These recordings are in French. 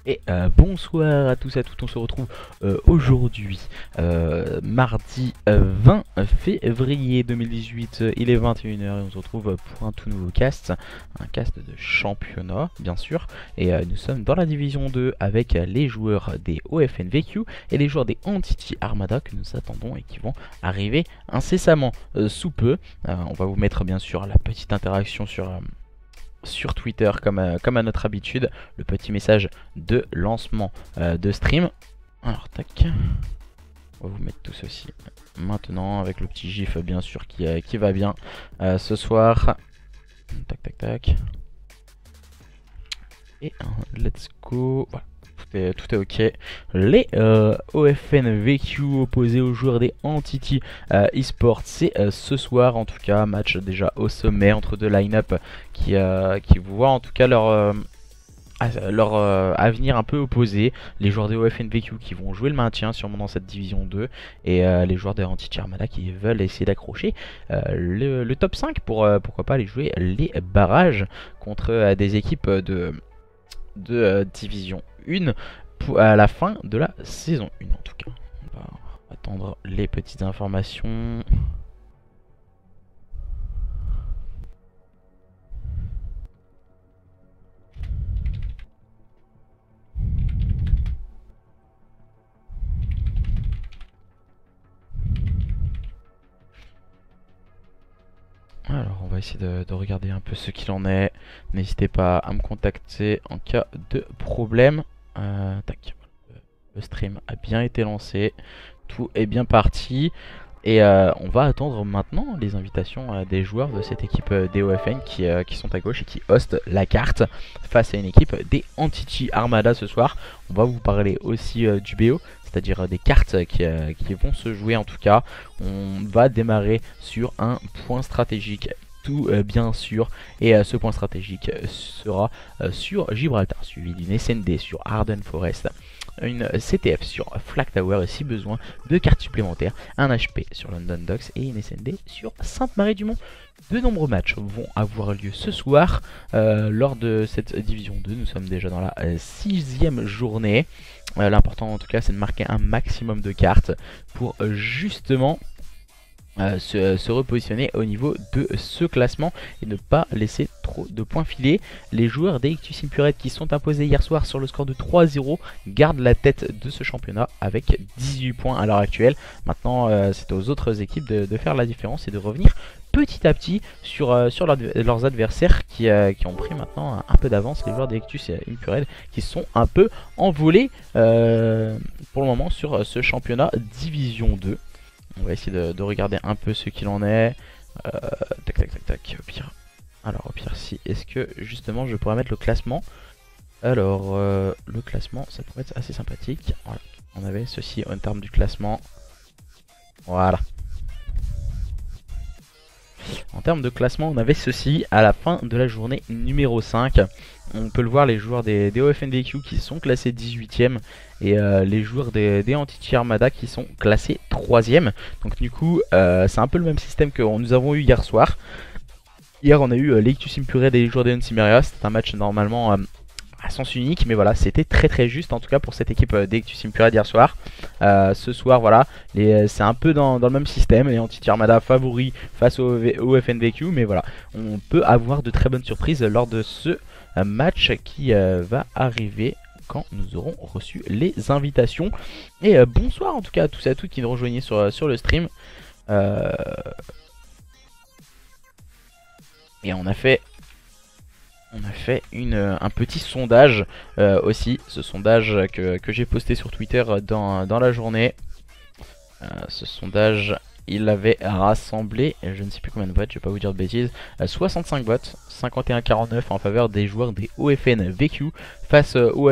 Et bonsoir à tous et à toutes, on se retrouve aujourd'hui, mardi 20 février 2018, il est 21 h et on se retrouve pour un tout nouveau cast, un cast de championnat bien sûr, et nous sommes dans la division 2 avec les joueurs des OFNVQ et les joueurs des Entity Armada que nous attendons et qui vont arriver incessamment sous peu. On va vous mettre bien sûr la petite interaction sur Twitter comme à notre habitude, le petit message de lancement de stream. Alors tac, on va vous mettre tout ceci maintenant avec le petit gif bien sûr qui va bien ce soir. Tac tac tac. Et let's go. Voilà. Tout est ok. Les OFNVQ opposés aux joueurs des Entity eSports, c'est ce soir en tout cas, match déjà au sommet entre deux line-up qui voient en tout cas leur avenir un peu opposé. Les joueurs des OFNVQ qui vont jouer le maintien sûrement dans cette division 2 et les joueurs de Entity Armada qui veulent essayer d'accrocher le top 5 pour pourquoi pas aller jouer les barrages contre des équipes de division 1 à la fin de la saison 1 en tout cas. On va attendre les petites informations. Alors on va essayer de regarder un peu ce qu'il en est. N'hésitez pas à me contacter en cas de problème. Tac. Le stream a bien été lancé, tout est bien parti. Et on va attendre maintenant les invitations des joueurs de cette équipe DOFN qui sont à gauche et qui hostent la carte face à une équipe des Entity Armada ce soir. On va vous parler aussi du BO, c'est-à-dire des cartes qui vont se jouer en tout cas. On va démarrer sur un point stratégique tout bien sûr, et ce point stratégique sera sur Gibraltar, suivi d'une SND sur Arden Forest, une CTF sur Flag Tower et si besoin de cartes supplémentaires, un HP sur London Docks et une SND sur Sainte-Marie-du-Mont. De nombreux matchs vont avoir lieu ce soir lors de cette division 2. Nous sommes déjà dans la 6e journée. L'important en tout cas c'est de marquer un maximum de cartes pour justement se repositionner au niveau de ce classement et ne pas laisser trop de points filés. Les joueurs d'Ictus Impurate qui sont imposés hier soir sur le score de 3-0 gardent la tête de ce championnat avec 18 points à l'heure actuelle. Maintenant c'est aux autres équipes de faire la différence et de revenir petit à petit sur leurs adversaires qui ont pris maintenant un peu d'avance. Les joueurs d'Ictus Impurate qui sont un peu envolés pour le moment sur ce championnat division 2. On va essayer de regarder un peu ce qu'il en est. Tac tac tac tac. Au pire. Alors au pire si. Est-ce que justement je pourrais mettre le classement? Alors le classement ça pourrait être assez sympathique. Voilà. On avait ceci en termes du classement. Voilà. En termes de classement on avait ceci à la fin de la journée numéro 5. On peut le voir, les joueurs des OFNVQ qui sont classés 18e et les joueurs des Entity Armada qui sont classés 3e. Donc du coup c'est un peu le même système que nous avons eu hier soir. Hier on a eu l'Ictus Impurate et les joueurs des Uncimeria. C'était un match normalement à sens unique, mais voilà, c'était très juste en tout cas pour cette équipe d'Ictus Impurate hier soir. Ce soir voilà, c'est un peu dans le même système, les Entity Armada favoris face au OFNVQ, mais voilà, on peut avoir de très bonnes surprises lors de ce match qui va arriver quand nous aurons reçu les invitations. Et bonsoir en tout cas à tous et à toutes qui nous rejoignaient sur le stream. Et on a fait un petit sondage aussi, ce sondage que j'ai posté sur Twitter dans la journée. Ce sondage il avait rassemblé, je ne sais plus combien de votes, je vais pas vous dire de bêtises, 65 votes, 51-49 en faveur des joueurs des OFNVQ face aux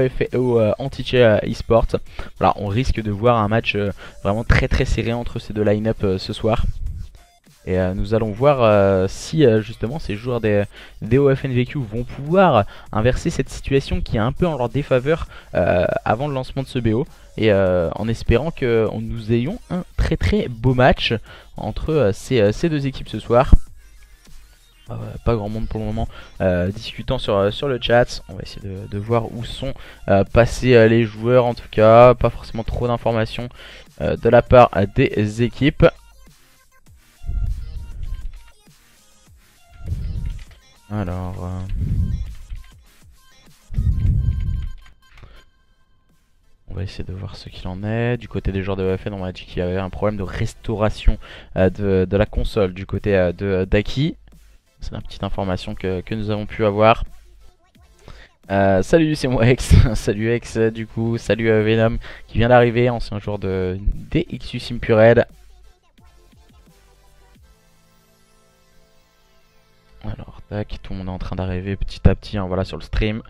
Entity eSports. Voilà, on risque de voir un match vraiment très serré entre ces deux line-up ce soir. Et nous allons voir si justement ces joueurs des OFNVQ vont pouvoir inverser cette situation qui est un peu en leur défaveur avant le lancement de ce BO. et en espérant que nous ayons un très beau match entre ces deux équipes ce soir. Pas grand monde pour le moment discutant sur le chat. On va essayer de voir où sont passés les joueurs, en tout cas pas forcément trop d'informations de la part des équipes. Alors on va essayer de voir ce qu'il en est. Du côté des joueurs de EFN, on m'a dit qu'il y avait un problème de restauration de la console du côté de d'Aki. C'est la petite information que nous avons pu avoir. Salut, c'est moi X. Salut X, du coup, salut Venom qui vient d'arriver, ancien joueur de DXU Simpured. Alors, tac, tout le monde est en train d'arriver petit à petit, hein, voilà, sur le stream.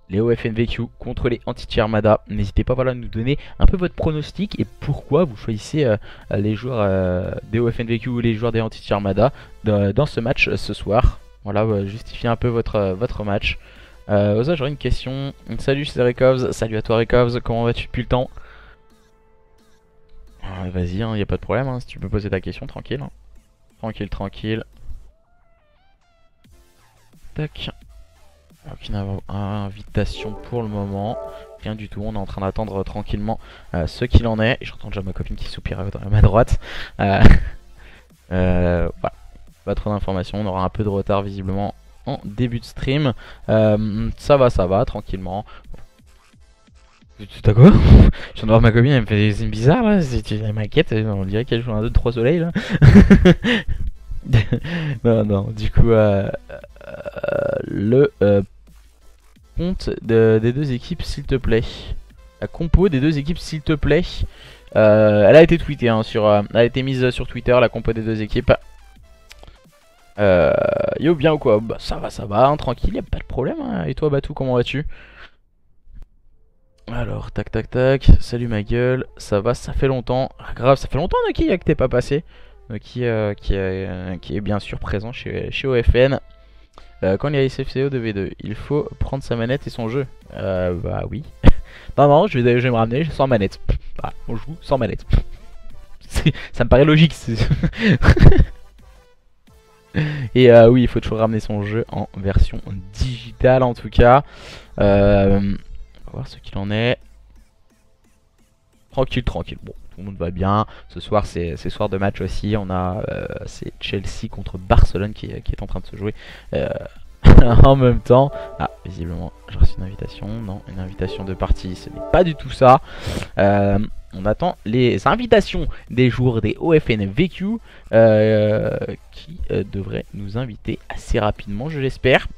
Les OFNVQ contre les Anti Armada. N'hésitez pas, voilà, à nous donner un peu votre pronostic et pourquoi vous choisissez les joueurs des OFNVQ ou les joueurs des Anti Armada dans ce match ce soir. Voilà, justifiez un peu votre match. Oza, j'aurais une question. Salut, c'est Rekovs. Salut à toi, Rekovs. Comment vas-tu depuis le temps? Vas-y, hein, y a pas de problème. Hein, si tu peux poser ta question, tranquille. Hein. Tranquille. Tac. Aucune invitation pour le moment, rien du tout, on est en train d'attendre tranquillement ce qu'il en est. J'entends déjà ma copine qui soupire à ma droite. Voilà, pas trop d'informations, on aura un peu de retard visiblement en début de stream. Ça va, tranquillement. Tout à quoi? Je viens de voir ma copine, elle me fait des signes bizarres là, elle m'inquiète, on dirait qu'elle joue un 2-3 soleil là. non, du coup le compte des deux équipes s'il te plaît. La compo des deux équipes s'il te plaît. Elle a été tweetée hein, elle a été mise sur Twitter, la compo des deux équipes. Yo bien ou quoi? Bah ça va, hein, tranquille, y'a pas de problème hein. Et toi Batou, comment vas-tu? Alors tac, salut ma gueule, ça va, ça fait longtemps. Ah, grave, ça fait longtemps Noki que t'es pas passé. Noki qui est bien sûr présent chez OFN. Quand il y a SFCO de V2, il faut prendre sa manette et son jeu. Bah oui. non, je vais me ramener sans manette. Bah, on joue sans manette. Ça me paraît logique. Et oui, il faut toujours ramener son jeu en version digitale en tout cas. On va voir ce qu'il en est. Tranquille. Bon, tout le monde va bien. Ce soir, c'est soir de match aussi. On a c'est Chelsea contre Barcelone qui est en train de se jouer en même temps. Ah, visiblement, j'ai reçu une invitation. Non, une invitation de partie, ce n'est pas du tout ça. On attend les invitations des joueurs des OFN VQ qui devraient nous inviter assez rapidement, je l'espère.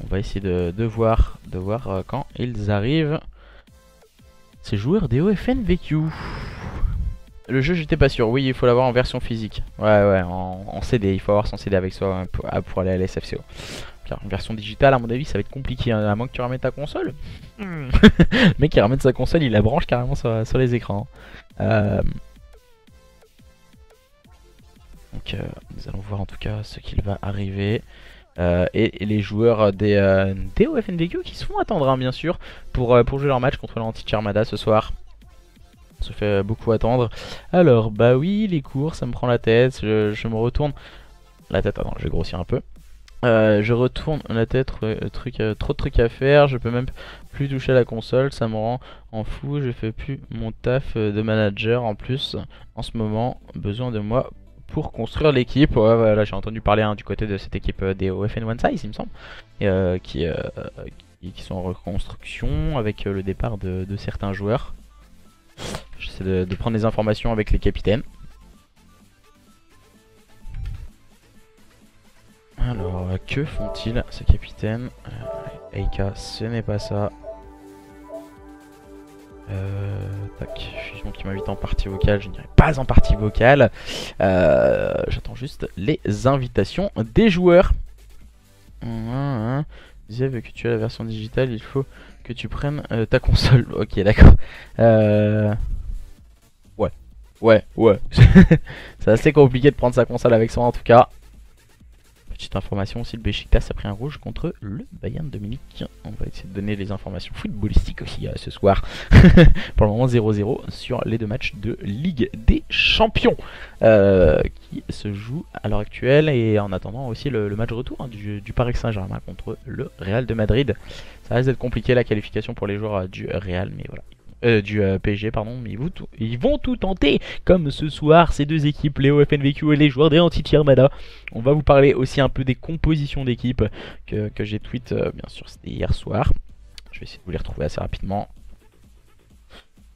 On va essayer de voir quand ils arrivent. Ces joueurs des OFN VQ. Le jeu, j'étais pas sûr. Oui, il faut l'avoir en version physique. Ouais, en CD. Il faut avoir son CD avec soi pour aller à l'SFCO. Car une version digitale, à mon avis, ça va être compliqué. Hein, à moins que tu ramènes ta console. Le mec qui ramène sa console, il la branche carrément sur les écrans. Donc, nous allons voir en tout cas ce qu'il va arriver. Et les joueurs des OFNVQ qui se font attendre, hein, bien sûr, pour jouer leur match contre l'Anti Armada ce soir. On se fait beaucoup attendre. Alors, bah oui, les cours, ça me prend la tête. Je me retourne. La tête, attends, je vais grossir un peu. Je retourne la tête, trop de trucs à faire. Je peux même plus toucher à la console. Ça me rend en fou. Je fais plus mon taf de manager en plus. En ce moment, besoin de moi pour construire l'équipe. Ouais, voilà, j'ai entendu parler hein, du côté de cette équipe des OFN One Size, il me semble, et, qui sont en reconstruction avec le départ de certains joueurs. J'essaie de prendre les informations avec les capitaines. Alors, que font-ils ces capitaines? Eika, ce n'est pas ça. Tac, Fusion qui m'invite en partie vocale, je n'irai pas en partie vocale. J'attends juste les invitations des joueurs. Disais que tu as la version digitale, il faut que tu prennes ta console. Ok, d'accord. Ouais. C'est assez compliqué de prendre sa console avec soi en tout cas. petite information aussi, le Beşiktaş a pris un rouge contre le Bayern de Munich. On va essayer de donner les informations footballistiques aussi ce soir. Pour le moment 0-0 sur les 2 matchs de Ligue des Champions qui se jouent à l'heure actuelle. Et en attendant aussi le match retour du Paris Saint-Germain contre le Real de Madrid. Ça risque d'être compliqué la qualification pour les joueurs du Real, mais voilà. Du PSG, pardon, mais ils vont tout tenter, comme ce soir, ces 2 équipes, les OFNVQ et les joueurs des Antichi Armada. On va vous parler aussi un peu des compositions d'équipes que j'ai tweet, bien sûr, c'était hier soir. Je vais essayer de vous les retrouver assez rapidement.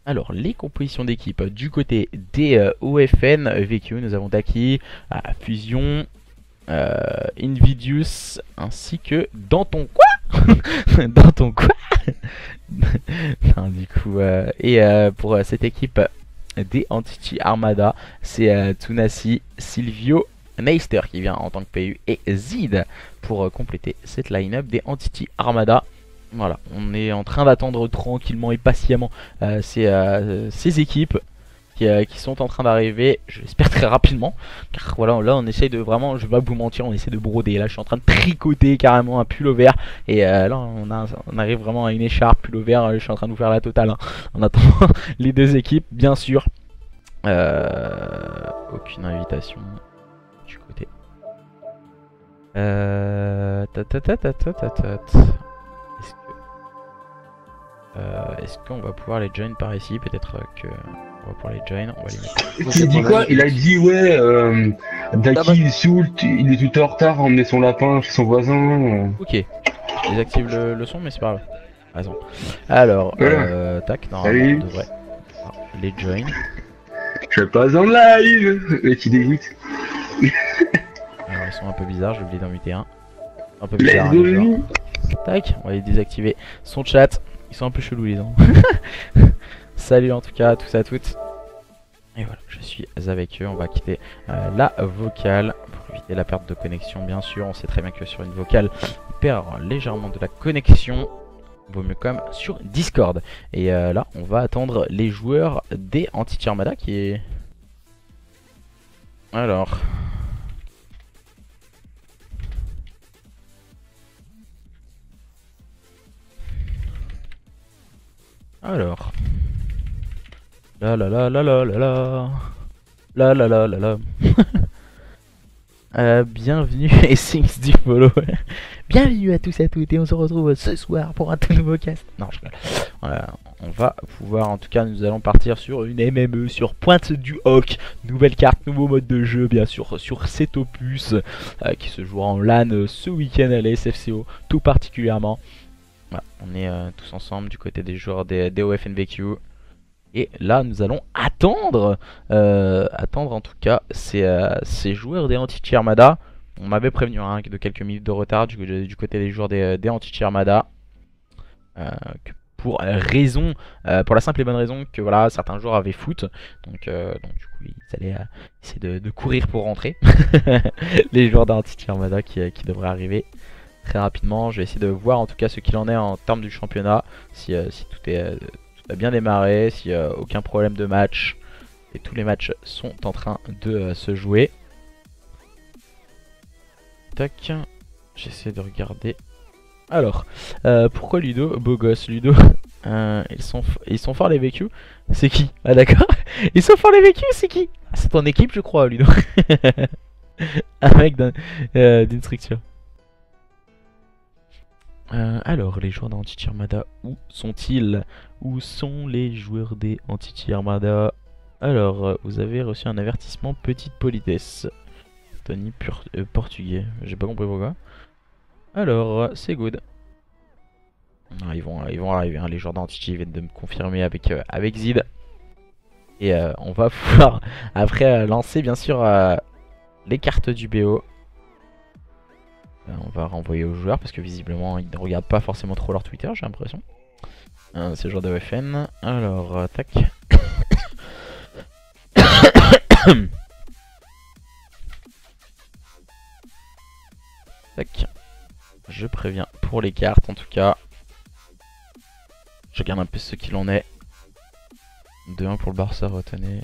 Alors, les compositions d'équipes, du côté des OFNVQ, nous avons Daki, Fusion, Invidious, ainsi que dans ton quoi dans ton quoi non, du coup, pour cette équipe des Antichi Armada, c'est Tunasi, Silvio, Neister qui vient en tant que PU et Zid pour compléter cette line-up des Antichi Armada. Voilà, on est en train d'attendre tranquillement et patiemment ces équipes qui sont en train d'arriver, j'espère très rapidement, car voilà, là on essaye de vraiment, je vais pas vous mentir, on essaie de broder. Là je suis en train de tricoter carrément un pull vert, et là on arrive vraiment à une écharpe, pull vert, je suis en train de vous faire la totale hein, en attendant les 2 équipes, bien sûr. Aucune invitation du côté. Est-ce qu'on va pouvoir les join par ici? Peut-être que on va pouvoir les join, on va les mettre. Il dit quoi? Il a dit ouais, Daki il saoule, il est tout en retard à emmener son lapin chez son voisin. Ok, je désactive le son, mais c'est pas grave. Raison. Alors, tac, normalement on devrait les join. Je suis pas en live, mais qui dégoûte. Alors ils sont un peu bizarres, j'ai oublié d'en muter un. Un peu bizarre. Hein, tac, on va les désactiver son chat. Ils sont un peu chelous les gens. Salut en tout cas à tous et à toutes. Et voilà, je suis avec eux. On va quitter la vocale pour éviter la perte de connexion bien sûr. On sait très bien que sur une vocale on perd légèrement de la connexion. Vaut mieux comme sur Discord. Et là on va attendre les joueurs des Antichi Armada qui est... Alors... La la la la la la la la la la la la bienvenue et Sings du follow. Bienvenue à tous et à toutes et on se retrouve ce soir pour un tout nouveau cast. Non je rigole. On va pouvoir, en tout cas nous allons partir sur une MME, sur Pointe du Hoc. Nouvelle carte, nouveau mode de jeu bien sûr sur cet opus qui se jouera en LAN ce week-end à la SFCO tout particulièrement. Voilà, on est tous ensemble du côté des joueurs des OFNVQ. Et là nous allons attendre en tout cas ces joueurs des Antichi Armada. On m'avait prévenu hein, de quelques minutes de retard du côté des joueurs des Antichi Armada. Pour la simple et bonne raison que voilà, certains joueurs avaient foot. Donc du coup ils allaient essayer de courir pour rentrer. Les joueurs d'Antichi Armada qui devraient arriver très rapidement. Je vais essayer de voir en tout cas ce qu'il en est en termes du championnat. Si tout a bien démarré, s'il n'y a aucun problème de match. Et tous les matchs sont en train de se jouer. Tac. J'essaie de regarder. Alors, pourquoi Ludo? Beau gosse, Ludo. Ils sont forts les VQ. C'est qui? Ah d'accord. Ils sont forts les VQ, c'est qui? C'est ton équipe je crois Ludo. Un mec d'une structure. Alors, les joueurs d'Antichi Armada, où sont-ils? Où sont les joueurs des Antichi Armada? Alors, vous avez reçu un avertissement petite politesse. Tony portugais, j'ai pas compris pourquoi. Alors, c'est good. Non, ils vont arriver, hein. Les joueurs d'Antichi viennent de me confirmer avec Zid. Et on va pouvoir après lancer bien sûr les cartes du BO. On va renvoyer aux joueurs parce que visiblement ils ne regardent pas forcément trop leur Twitter, j'ai l'impression. C'est le joueur de OFN. Alors, tac. Tac. Je préviens pour les cartes en tout cas. Je regarde un peu ce qu'il en est. 2-1 pour le Barça, retenez.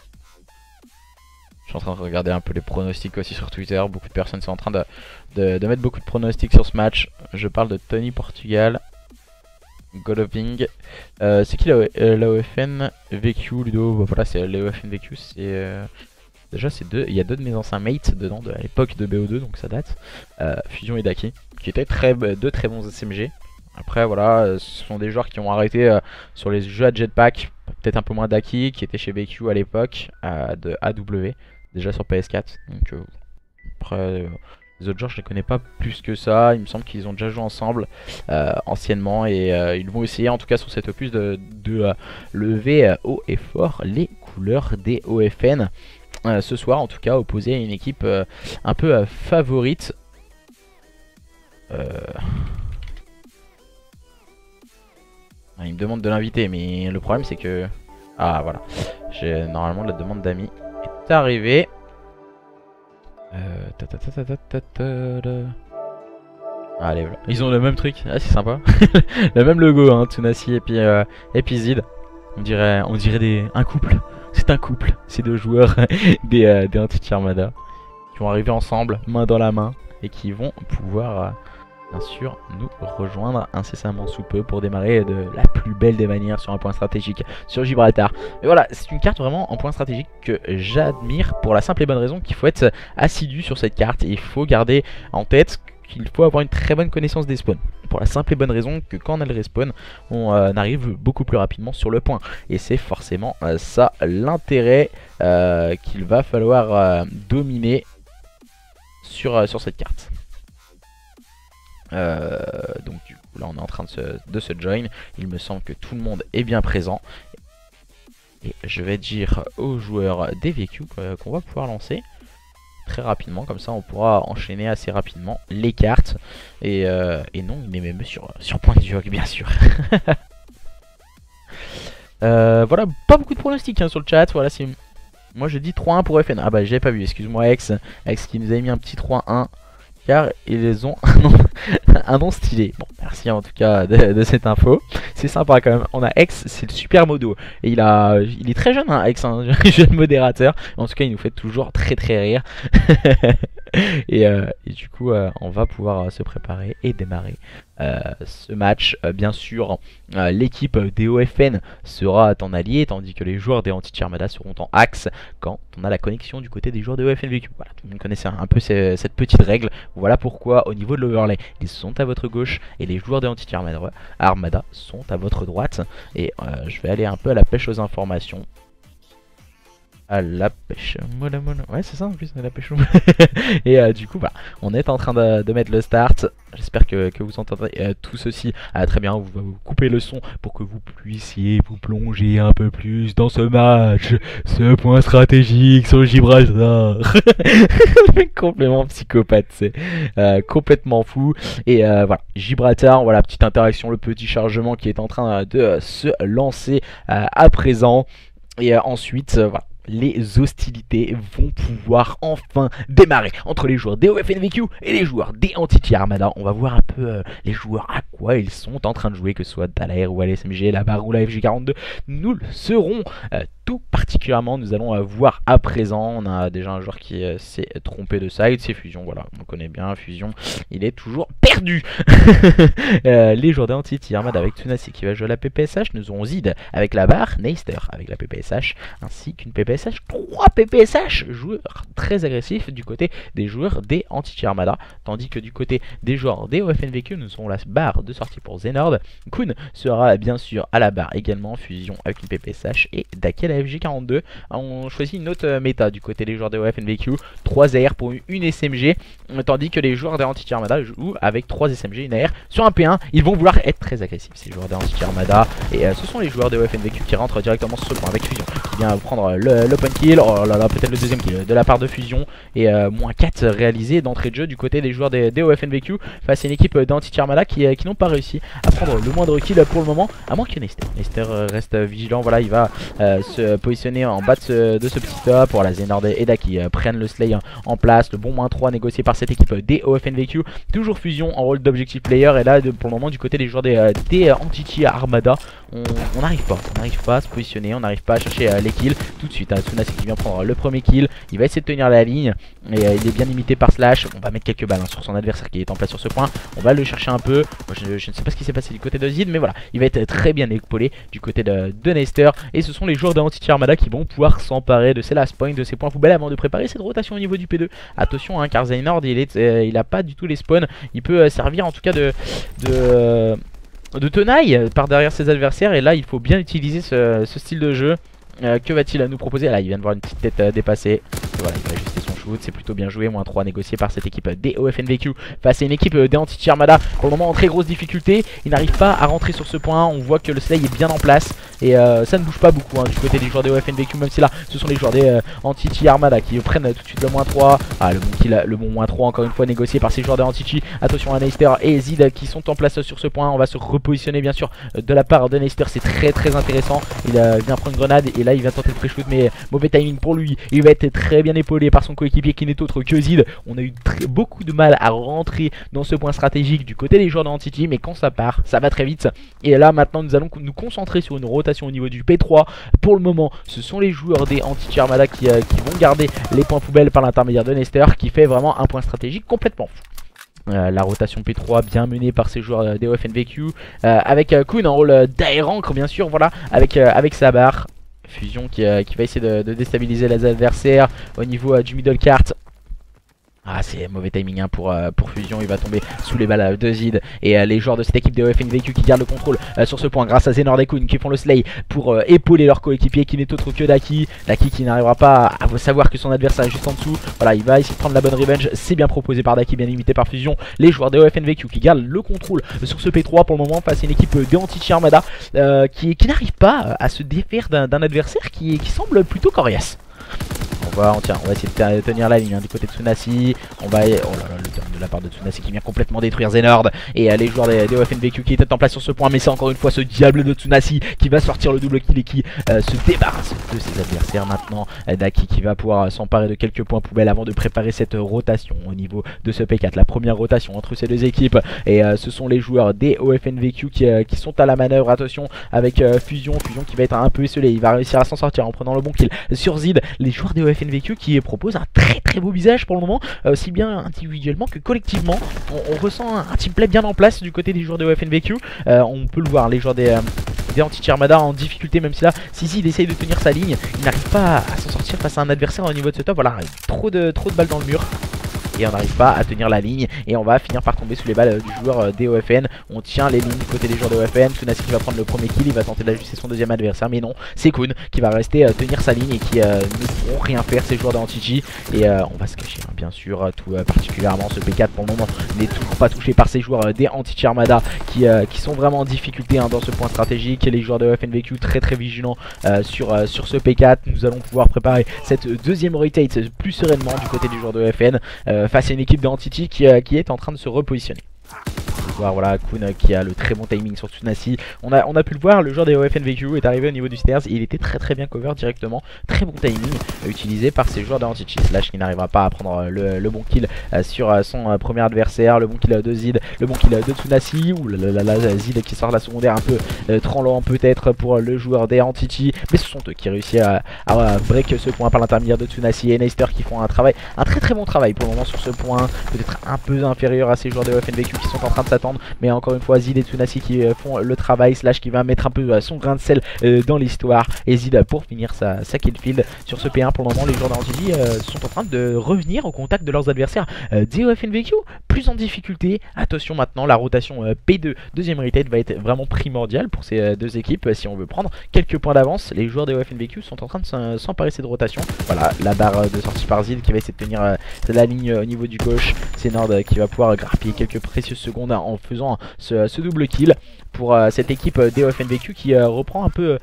Je suis en train de regarder un peu les pronostics aussi sur Twitter. Beaucoup de personnes sont en train de mettre beaucoup de pronostics sur ce match. Je parle de Tony Portugal. Goloving. C'est qui l'AOFN VQ Ludo? Bah, voilà, c'est l'AOFN VQ. Déjà, c'est deux. Il y a deux de mes anciens mates dedans, à l'époque de BO2, donc ça date. Fusion et Daki, qui étaient deux très bons SMG. Après, voilà, ce sont des joueurs qui ont arrêté sur les jeux à jetpack. Peut-être un peu moins Daki, qui était chez VQ à l'époque, de AW, déjà sur PS4. Donc, après, les autres joueurs, je les connais pas plus que ça. Il me semble qu'ils ont déjà joué ensemble anciennement. Et ils vont essayer, en tout cas sur cet opus, de lever haut et fort les couleurs des OFN. Ce soir, en tout cas, opposé à une équipe un peu favorite. Il me demande de l'inviter, mais le problème c'est que... Ah voilà, normalement la demande d'amis est arrivée. Allez, voilà. Ils ont le même truc, ah c'est sympa. Le même logo, hein, Tunasi et puis Zid. On dirait un couple. C'est un couple, ces deux joueurs des Entity Armada qui vont arriver ensemble, main dans la main, et qui vont pouvoir... bien sûr nous rejoindre incessamment sous peu pour démarrer de la plus belle des manières sur un point stratégique sur Gibraltar. Mais voilà, c'est une carte vraiment en point stratégique que j'admire pour la simple et bonne raison qu'il faut être assidu sur cette carte. Et il faut garder en tête qu'il faut avoir une très bonne connaissance des spawns. Pour la simple et bonne raison que quand on a le respawn, on arrive beaucoup plus rapidement sur le point. Et c'est forcément ça l'intérêt qu'il va falloir dominer sur cette carte. Donc du coup là on est en train de se join. Il me semble que tout le monde est bien présent. Et je vais dire aux joueurs des VQ qu'on va pouvoir lancer très rapidement. Comme ça on pourra enchaîner assez rapidement les cartes. Et non, il est même sur point de jog bien sûr. Voilà, pas beaucoup de pronostics hein, sur le chat. Voilà, moi je dis 3-1 pour FN. Ah bah j'avais pas vu, excuse-moi Ex qui nous avait mis un petit 3-1. Car ils ont un nom stylé. Bon, merci en tout cas de cette info. C'est sympa quand même. On a Ex, c'est le super modo. Et il est très jeune, hein, Ex, un jeune modérateur. En tout cas, il nous fait toujours très rire. et du coup, on va pouvoir se préparer et démarrer ce match. Bien sûr, l'équipe des OFN sera en allié, tandis que les joueurs des Entity Armada seront en axe quand on a la connexion du côté des joueurs des OFN VQ. Voilà, tout le monde connaissait un peu cette petite règle. Voilà pourquoi au niveau de l'overlay, ils sont à votre gauche et les joueurs des Entity Armada sont à votre droite. Et je vais aller un peu à la pêche aux informations. À la pêche, ouais c'est ça en plus, à la pêche. Et du coup bah, on est en train de mettre le start. J'espère que vous entendrez tout ceci très bien. Vous vous couper le son pour que vous puissiez vous plonger un peu plus dans ce match, ce point stratégique sur Gibraltar. Le mec complètement psychopathe, c'est complètement fou. Et voilà, Gibraltar, voilà, petite interaction, le petit chargement qui est en train de se lancer à présent. Et ensuite, voilà, les hostilités vont pouvoir enfin démarrer entre les joueurs des OFN VQ et les joueurs des Entity Armada. On va voir un peu les joueurs à quoi ils sont en train de jouer, que ce soit Dallaire ou à l'SMG, la barre ou la FG42. Nous le serons tout particulièrement. Nous allons voir à présent. On a déjà un joueur qui s'est trompé de side, c'est Fusion. Voilà, on connaît bien Fusion, il est toujours perdu. Les joueurs d'Entity Armada avec Tunasi qui va jouer à la PPSH. Nous aurons Zid avec la barre, Neister avec la PPSH, ainsi qu'une PPSH, 3 PPSH, joueurs très agressifs du côté des joueurs des Entity Armada, tandis que du côté des joueurs des OFN VQ, nous aurons la barre de sortie pour Zenord. Kun sera bien sûr à la barre également, Fusion avec une PPSH et Dakel à FG42. On choisit une autre méta du côté des joueurs des OFN VQ, 3 AR pour une SMG, tandis que les joueurs des Entity Armada jouent avec 3 SMG, une AR sur un P1. Ils vont vouloir être très agressifs, ces joueurs des Entity Armada, et ce sont les joueurs des OFN VQ qui rentrent directement sur ce point avec Fusion qui vient prendre l'open kill. Oh là là, peut-être le deuxième kill de la part de Fusion, et moins 4 réalisés d'entrée de jeu du côté des joueurs des OFN VQ face à une équipe d'Entity Armada qui n'ont pas réussi à prendre le moindre kill pour le moment, à moins que Neister reste vigilant. Voilà, il va se se positionner en bas de ce petit top. Voilà, Zenord et Eda qui prennent le Slay en place. Le bon -3 négocié par cette équipe des OFNVQ. Toujours Fusion en rôle d'objectif player. Et là, pour le moment, du côté des joueurs des Entity Armada, on n'arrive pas à se positionner, on n'arrive pas à chercher les kills. Tout de suite, Tsunasi qui vient prendre le premier kill. Il va essayer de tenir la ligne et il est bien limité par Slash. On va mettre quelques balles sur son adversaire qui est en place sur ce point. On va le chercher un peu. Moi, je ne sais pas ce qui s'est passé du côté de Zid, mais voilà, il va être très bien épaulé du côté de Nester. Et ce sont les joueurs de Entity Armada qui vont pouvoir s'emparer de ces last points, de ces points poubelles avant de préparer cette rotation au niveau du P2. Attention, car Zenord il a pas du tout les spawns. Il peut servir en tout cas de tenaille par derrière ses adversaires. Et là, il faut bien utiliser ce style de jeu. Que va-t-il nous proposer? Là, il vient de voir une petite tête dépassée. Voilà, il va ajuster son shoot, c'est plutôt bien joué. -3 négocié par cette équipe des OFNVQ face à une équipe des Entity Armada. Pour le moment en très grosse difficulté, il n'arrive pas à rentrer sur ce point. On voit que le Slay est bien en place et ça ne bouge pas beaucoup du côté des joueurs des OFNVQ, même si là ce sont les joueurs des Entity Armada qui prennent tout de suite le -3. Ah, le bon kill, le bon -3 encore une fois négocié par ces joueurs des Entity. Attention à Nester et Zid qui sont en place sur ce point. On va se repositionner bien sûr de la part de Nester, c'est très intéressant. Il vient prendre une grenade et là il va tenter le pré-shoot, mais mauvais timing pour lui. Il va être très bien épaulé par son coéquipier qui n'est autre que Zid. On a eu beaucoup de mal à rentrer dans ce point stratégique du côté des joueurs d'Entity, mais quand ça part, ça va très vite. Et là maintenant nous allons nous concentrer sur une rotation au niveau du P3. Pour le moment, ce sont les joueurs des Entity Armada qui vont garder les points poubelles par l'intermédiaire de Nester, qui fait vraiment un point stratégique complètement fou. La rotation P3 bien menée par ces joueurs des OFNVQ, avec Kun en rôle d'aérancre bien sûr, voilà, avec sa barre. Fusion qui va essayer de déstabiliser les adversaires au niveau du middle cart. Ah, c'est mauvais timing pour Fusion, il va tomber sous les balles de Zid. Et les joueurs de cette équipe des OFNVQ qui gardent le contrôle sur ce point grâce à Zenord et Kun qui font le slay pour épauler leur coéquipier qui n'est autre que Daki. Daki qui n'arrivera pas à savoir que son adversaire est juste en dessous. Voilà, il va essayer de prendre la bonne revenge, c'est bien proposé par Daki, bien limité par Fusion. Les joueurs des OFNVQ qui gardent le contrôle sur ce P3 pour le moment face à une équipe de Entity Armada qui n'arrive pas à se défaire d'un adversaire qui semble plutôt coriace. On va essayer de tenir la ligne du côté de Tsunasi. Oh là là, le turn de la part de Tsunasi qui vient complètement détruire Zenord. Et les joueurs des OFNVQ qui étaient en place sur ce point. Mais c'est encore une fois ce diable de Tsunasi qui va sortir le double kill et qui se débarrasse de ses adversaires maintenant. Daki qui va pouvoir s'emparer de quelques points poubelles avant de préparer cette rotation au niveau de ce P4. La première rotation entre ces deux équipes. Et ce sont les joueurs des OFNVQ qui sont à la manœuvre. Attention avec Fusion qui va être un peu esselé. Il va réussir à s'en sortir en prenant le bon kill sur Zid. Les joueurs des OFNVQ qui proposent un très beau visage pour le moment, aussi bien individuellement que collectivement. On ressent un team play bien en place du côté des joueurs des OFNVQ. On peut le voir, les joueurs des Entity Armada en difficulté, même si là Zid essaye de tenir sa ligne, il n'arrive pas à s'en sortir face à un adversaire au niveau de ce top. Voilà, trop de balles dans le mur. Et on n'arrive pas à tenir la ligne et on va finir par tomber sous les balles du joueur des OFN. On tient les lignes du côté des joueurs de OFN. Tsunasi qui va prendre le premier kill, il va tenter d'ajuster son deuxième adversaire, mais non, c'est Kun qui va rester tenir sa ligne et qui ne pourront rien faire, ces joueurs d'Entity. Et on va se cacher bien sûr, tout particulièrement ce P4 pour le moment n'est toujours pas touché par ces joueurs des Entity Armada qui sont vraiment en difficulté dans ce point stratégique. Les joueurs de OFNVQ très vigilants sur ce P4. Nous allons pouvoir préparer cette deuxième rotate plus sereinement du côté des joueurs de OFN face à une équipe d'Entity qui est en train de se repositionner. Voilà, Kun qui a le très bon timing sur Tsunasi. On a pu le voir, le joueur des OFNVQ est arrivé au niveau du stairs et il était très bien cover directement. Très bon timing utilisé par ces joueurs d'Entity. Slash qui n'arrivera pas à prendre le bon kill sur son premier adversaire. Le bon kill de Zid, le bon kill de Tsunasi. Ouh là là, Zid qui sort la secondaire un peu tremblant peut-être pour le joueur des Entity. Mais ce sont eux qui réussissent à break ce point par l'intermédiaire de Tsunasi et Nester qui font un très bon travail pour le moment sur ce point. Peut-être un peu inférieur à ces joueurs des OFNVQ qui sont en train de s'attendre. Mais encore une fois, Zid et Tsunasi qui font le travail. Slash qui va mettre un peu son grain de sel dans l'histoire. Et Zid pour finir sa killfield sur ce P1. Pour le moment, les joueurs d'Entity sont en train de revenir au contact de leurs adversaires des OFNVQ, plus en difficulté. Attention maintenant, la rotation P2, deuxième rotate, va être vraiment primordiale pour ces deux équipes si on veut prendre quelques points d'avance. Les joueurs des OFNVQ sont en train de s'emparer de rotation. Voilà, la barre de sortie par Zid qui va essayer de tenir la ligne au niveau du gauche. C'est Nord qui va pouvoir grappiller quelques précieuses secondes en faisant ce double kill pour cette équipe des OFNVQ qui reprend un peu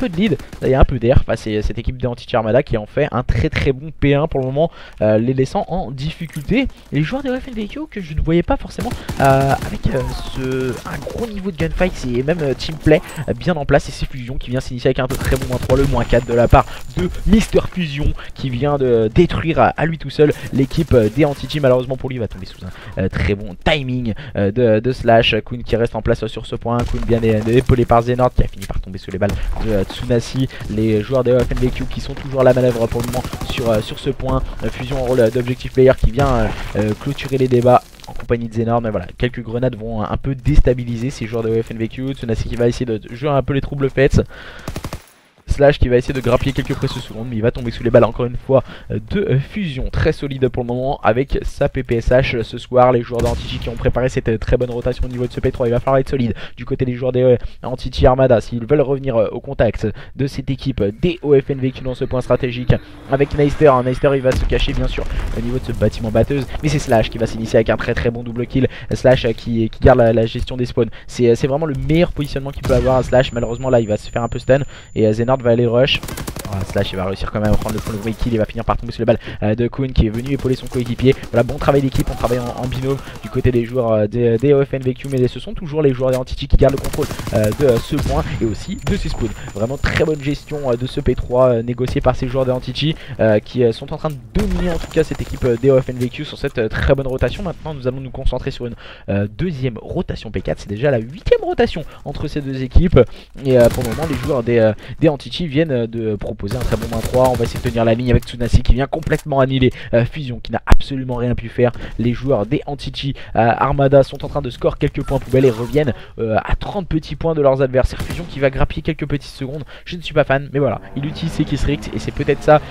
de lead. Il y a un peu d'air face à cette équipe des Entity Armada qui en fait un très bon P1 pour le moment, les laissant en difficulté. Les joueurs des OFNVQ que je ne voyais pas forcément avec un gros niveau de gunfight et même team play bien en place. Et c'est Fusion qui vient s'initier avec un très bon -3, le -4 de la part de Mister Fusion qui vient de détruire à lui tout seul l'équipe des Anti-Team. Malheureusement pour lui, il va tomber sous un très bon timing de Slash. Kun qui reste en place sur ce point, Kun bien épaulé par Xenord qui a fini par tomber sous les balles de Tsunasi. Les joueurs de FNVQ qui sont toujours à la manœuvre pour le moment sur ce point. Fusion en rôle d'objectif player qui vient clôturer les débats en compagnie de Xenord. Mais voilà, quelques grenades vont un peu déstabiliser ces joueurs de FNVQ. Tsunasi qui va essayer de jouer un peu les troubles faits. Slash qui va essayer de grappiller quelques précieuses secondes, mais il va tomber sous les balles encore une fois de Fusion. Très solide pour le moment avec sa PPSH ce soir. Les joueurs d'Anti-Chi qui ont préparé cette très bonne rotation au niveau de ce P3, il va falloir être solide du côté des joueurs des Anti-Chi Armada s'ils veulent revenir au contact de cette équipe des OFNVQ dans ce point stratégique. Avec Neister, Neister il va se cacher bien sûr au niveau de ce bâtiment batteuse, mais c'est Slash qui va s'initier avec un très bon double kill. Slash qui garde la gestion des spawns, c'est vraiment le meilleur positionnement qu'il peut avoir à Slash. Malheureusement là il va se faire un peu stun et Xenord va aller rush. Slash il va réussir quand même à prendre le premier kill, il va finir par tomber sur les balles de Kun qui est venu épauler son coéquipier. Voilà, bon travail d'équipe, on travaille en binôme du côté des joueurs des OFNVQ, mais ce sont toujours les joueurs des Anti-Chi qui gardent le contrôle de ce point et aussi de ces spawns. Vraiment très bonne gestion de ce P3 négocié par ces joueurs des Anti-Chi qui sont en train de dominer en tout cas cette équipe des OFNVQ sur cette très bonne rotation. Maintenant nous allons nous concentrer sur une deuxième rotation P4, c'est déjà la 8ème rotation entre ces deux équipes et pour le moment les joueurs des Anti-Chi viennent de proposer un très bon -3. On va essayer de tenir la ligne avec Tsunasi qui vient complètement annihiler Fusion qui n'a absolument rien pu faire. Les joueurs des Anti-Chi Armada sont en train de score quelques points poubelles et reviennent à 30 petits points de leurs adversaires. Fusion qui va grappiller quelques petites secondes, je ne suis pas fan, mais voilà, il utilise ses Keystrix et c'est peut-être ça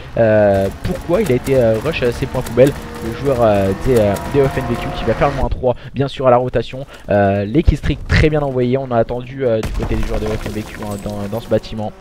pourquoi il a été rush à ses points poubelles. Le joueur des OFNVQ qui va faire le -3 bien sûr à la rotation. Les Keystrix très bien envoyés, on a attendu du côté des joueurs de OFNVQ dans ce bâtiment.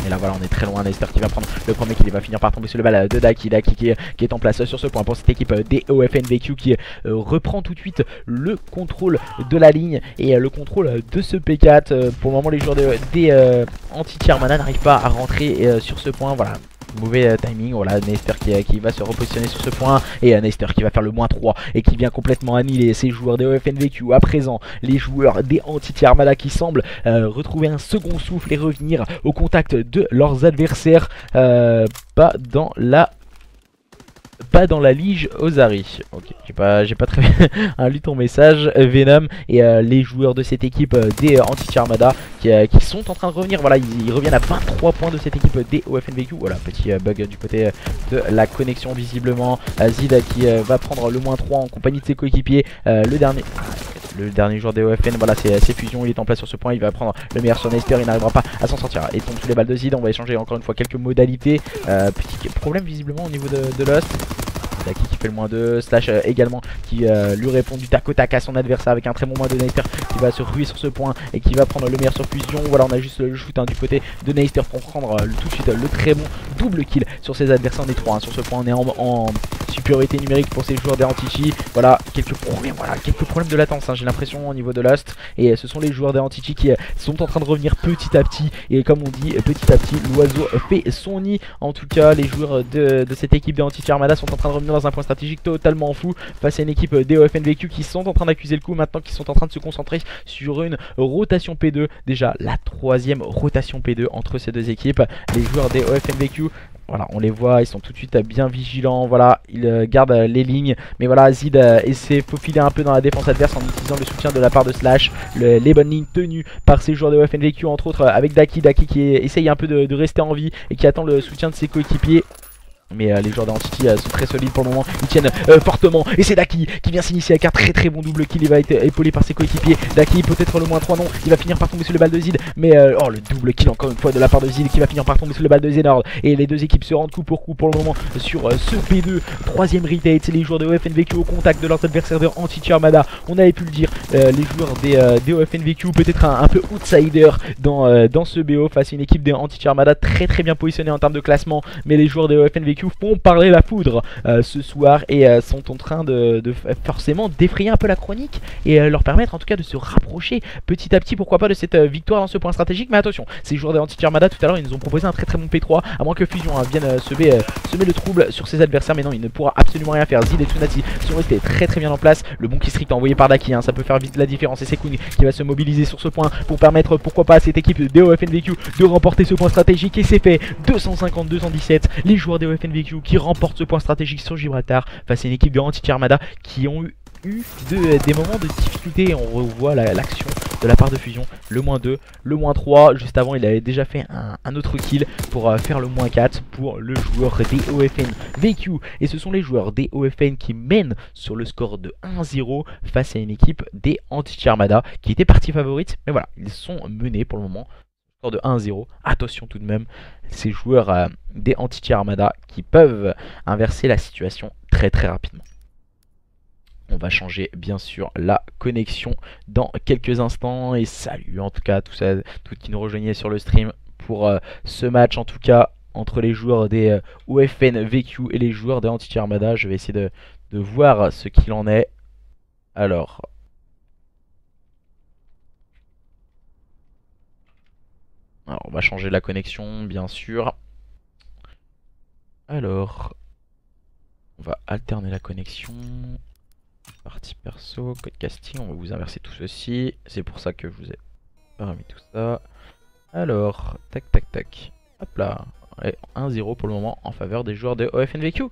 Et là voilà, on est très loin. Neister qui va prendre le premier kill, il va finir par tomber sur le balle de Daki. Daki qui est en place sur ce point pour cette équipe des OFNVQ qui reprend tout de suite le contrôle de la ligne et le contrôle de ce P4. Pour le moment les joueurs des Anti-Chi Armada n'arrivent pas à rentrer sur ce point. Voilà, mauvais timing. Voilà, Neister qui va se repositionner sur ce point et Neister qui va faire le -3 et qui vient complètement annihiler ces joueurs des OFNVQ. À présent les joueurs des Anti-Chi Armada qui semblent retrouver un second souffle et revenir au contact de leurs adversaires, pas dans la lige Ozari. Ok, j'ai pas très bien lu ton message Venom. Et les joueurs de cette équipe des Anti-Chi Armada qui sont en train de revenir. Voilà, ils reviennent à 23 points de cette équipe des OFNVQ. Voilà, petit bug du côté de la connexion visiblement. Zid qui va prendre le -3 en compagnie de ses coéquipiers. Le dernier joueur des OFN, voilà, c'est Fusion, il est en place sur ce point, il va prendre le meilleur sur Neister, il n'arrivera pas à s'en sortir. Il tombe sous les balles de Zid, on va échanger encore une fois quelques modalités. Petit problème visiblement au niveau de Lost. Daki qui fait le -2, Slash également qui lui répond du tac au tac à son adversaire avec un très bon -2. Neister qui va se ruer sur ce point et qui va prendre le meilleur sur Fusion. Voilà, on a juste le shoot du côté de Neister pour prendre tout de suite le très bon double kill sur ses adversaires. On est 3 sur ce point, on est en supériorité numérique pour ces joueurs des Anti-Chi. Voilà, quelques problèmes de latence, hein, j'ai l'impression au niveau de Lost. Et ce sont les joueurs des Anti-Chi qui sont en train de revenir petit à petit. Et comme on dit, petit à petit, l'oiseau fait son nid. En tout cas, les joueurs de cette équipe des Anti-Chi Armada sont en train de revenir dans un point stratégique totalement fou face à une équipe des OFNVQ qui sont en train d'accuser le coup maintenant, qui sont en train de se concentrer sur une rotation P2. Déjà la 3ème rotation P2 entre ces deux équipes. Les joueurs des OFNVQ, voilà, on les voit, ils sont tout de suite bien vigilants. Voilà, ils gardent les lignes. Mais voilà, Zid essaie de faufiler un peu dans la défense adverse en utilisant le soutien de la part de Slash. Les bonnes lignes tenues par ces joueurs de OFNVQ, entre autres avec Daki qui essaye un peu de rester en vie et qui attend le soutien de ses coéquipiers. Mais les joueurs d'Anti-Chi sont très solides pour le moment, ils tiennent fortement. Et c'est Daki qui vient s'initier avec un très bon double kill. Il va être épaulé par ses coéquipiers. Daki peut-être le -3, non, il va finir par tomber sur le balle de Zid. Mais oh, le double kill encore une fois de la part de Zid qui va finir par tomber sur le balle de Xenord. Et les deux équipes se rendent coup pour coup pour le moment sur ce P2. 3ème retake, c'est les joueurs de OFNVQ au contact de leurs adversaires de Anti-Chi Armada. On avait pu le dire, les joueurs des OFNVQ peut-être un peu outsider dans ce BO face à une équipe des Anti-Chi Armada très bien positionnée en termes de classement. Mais les joueurs des OFNVQ VQ font parler la foudre ce soir et sont en train de forcément défrayer un peu la chronique et leur permettre en tout cas de se rapprocher petit à petit, pourquoi pas, de cette victoire dans ce point stratégique. Mais attention, ces joueurs de Anti-Tir Armada tout à l'heure ils nous ont proposé un très très bon P3, à moins que Fusion vienne semer le trouble sur ses adversaires, mais non, il ne pourra absolument rien faire. Zid et Tsunati sont restés très très bien en place. Le bon Kistrict envoyé par Daki, ça peut faire vite la différence, et c'est Kun qui va se mobiliser sur ce point pour permettre pourquoi pas à cette équipe DOFNVQ de remporter ce point stratégique, et c'est fait. 250-217, les joueurs DOFNVQ qui remportent ce point stratégique sur Gibraltar face à une équipe de Anti-Tir Armada qui ont eu des moments de difficulté. On revoit l'action de la part de Fusion, le -2, le -3, juste avant il avait déjà fait un autre kill pour faire le -4 pour le joueur DOFN VQ, et ce sont les joueurs DOFN qui mènent sur le score de 1-0 face à une équipe des Anti-Tir Armada qui était partie favorite, mais voilà, ils sont menés pour le moment, score de 1-0. Attention tout de même, ces joueurs des Anti-Tir Armada qui peuvent inverser la situation très très rapidement. On va changer bien sûr la connexion dans quelques instants, et salut en tout cas à tous qui nous rejoignaient sur le stream pour ce match en tout cas entre les joueurs des OFN VQ et les joueurs des Anti-Tir Armada. Je vais essayer de voir ce qu'il en est. Alors on va changer la connexion bien sûr. Alors on va alterner la connexion. Partie perso, code casting, on va vous inverser tout ceci. C'est pour ça que je vous ai remis tout ça. Alors, tac tac tac. Hop là. 1-0 pour le moment en faveur des joueurs de OFNVQ.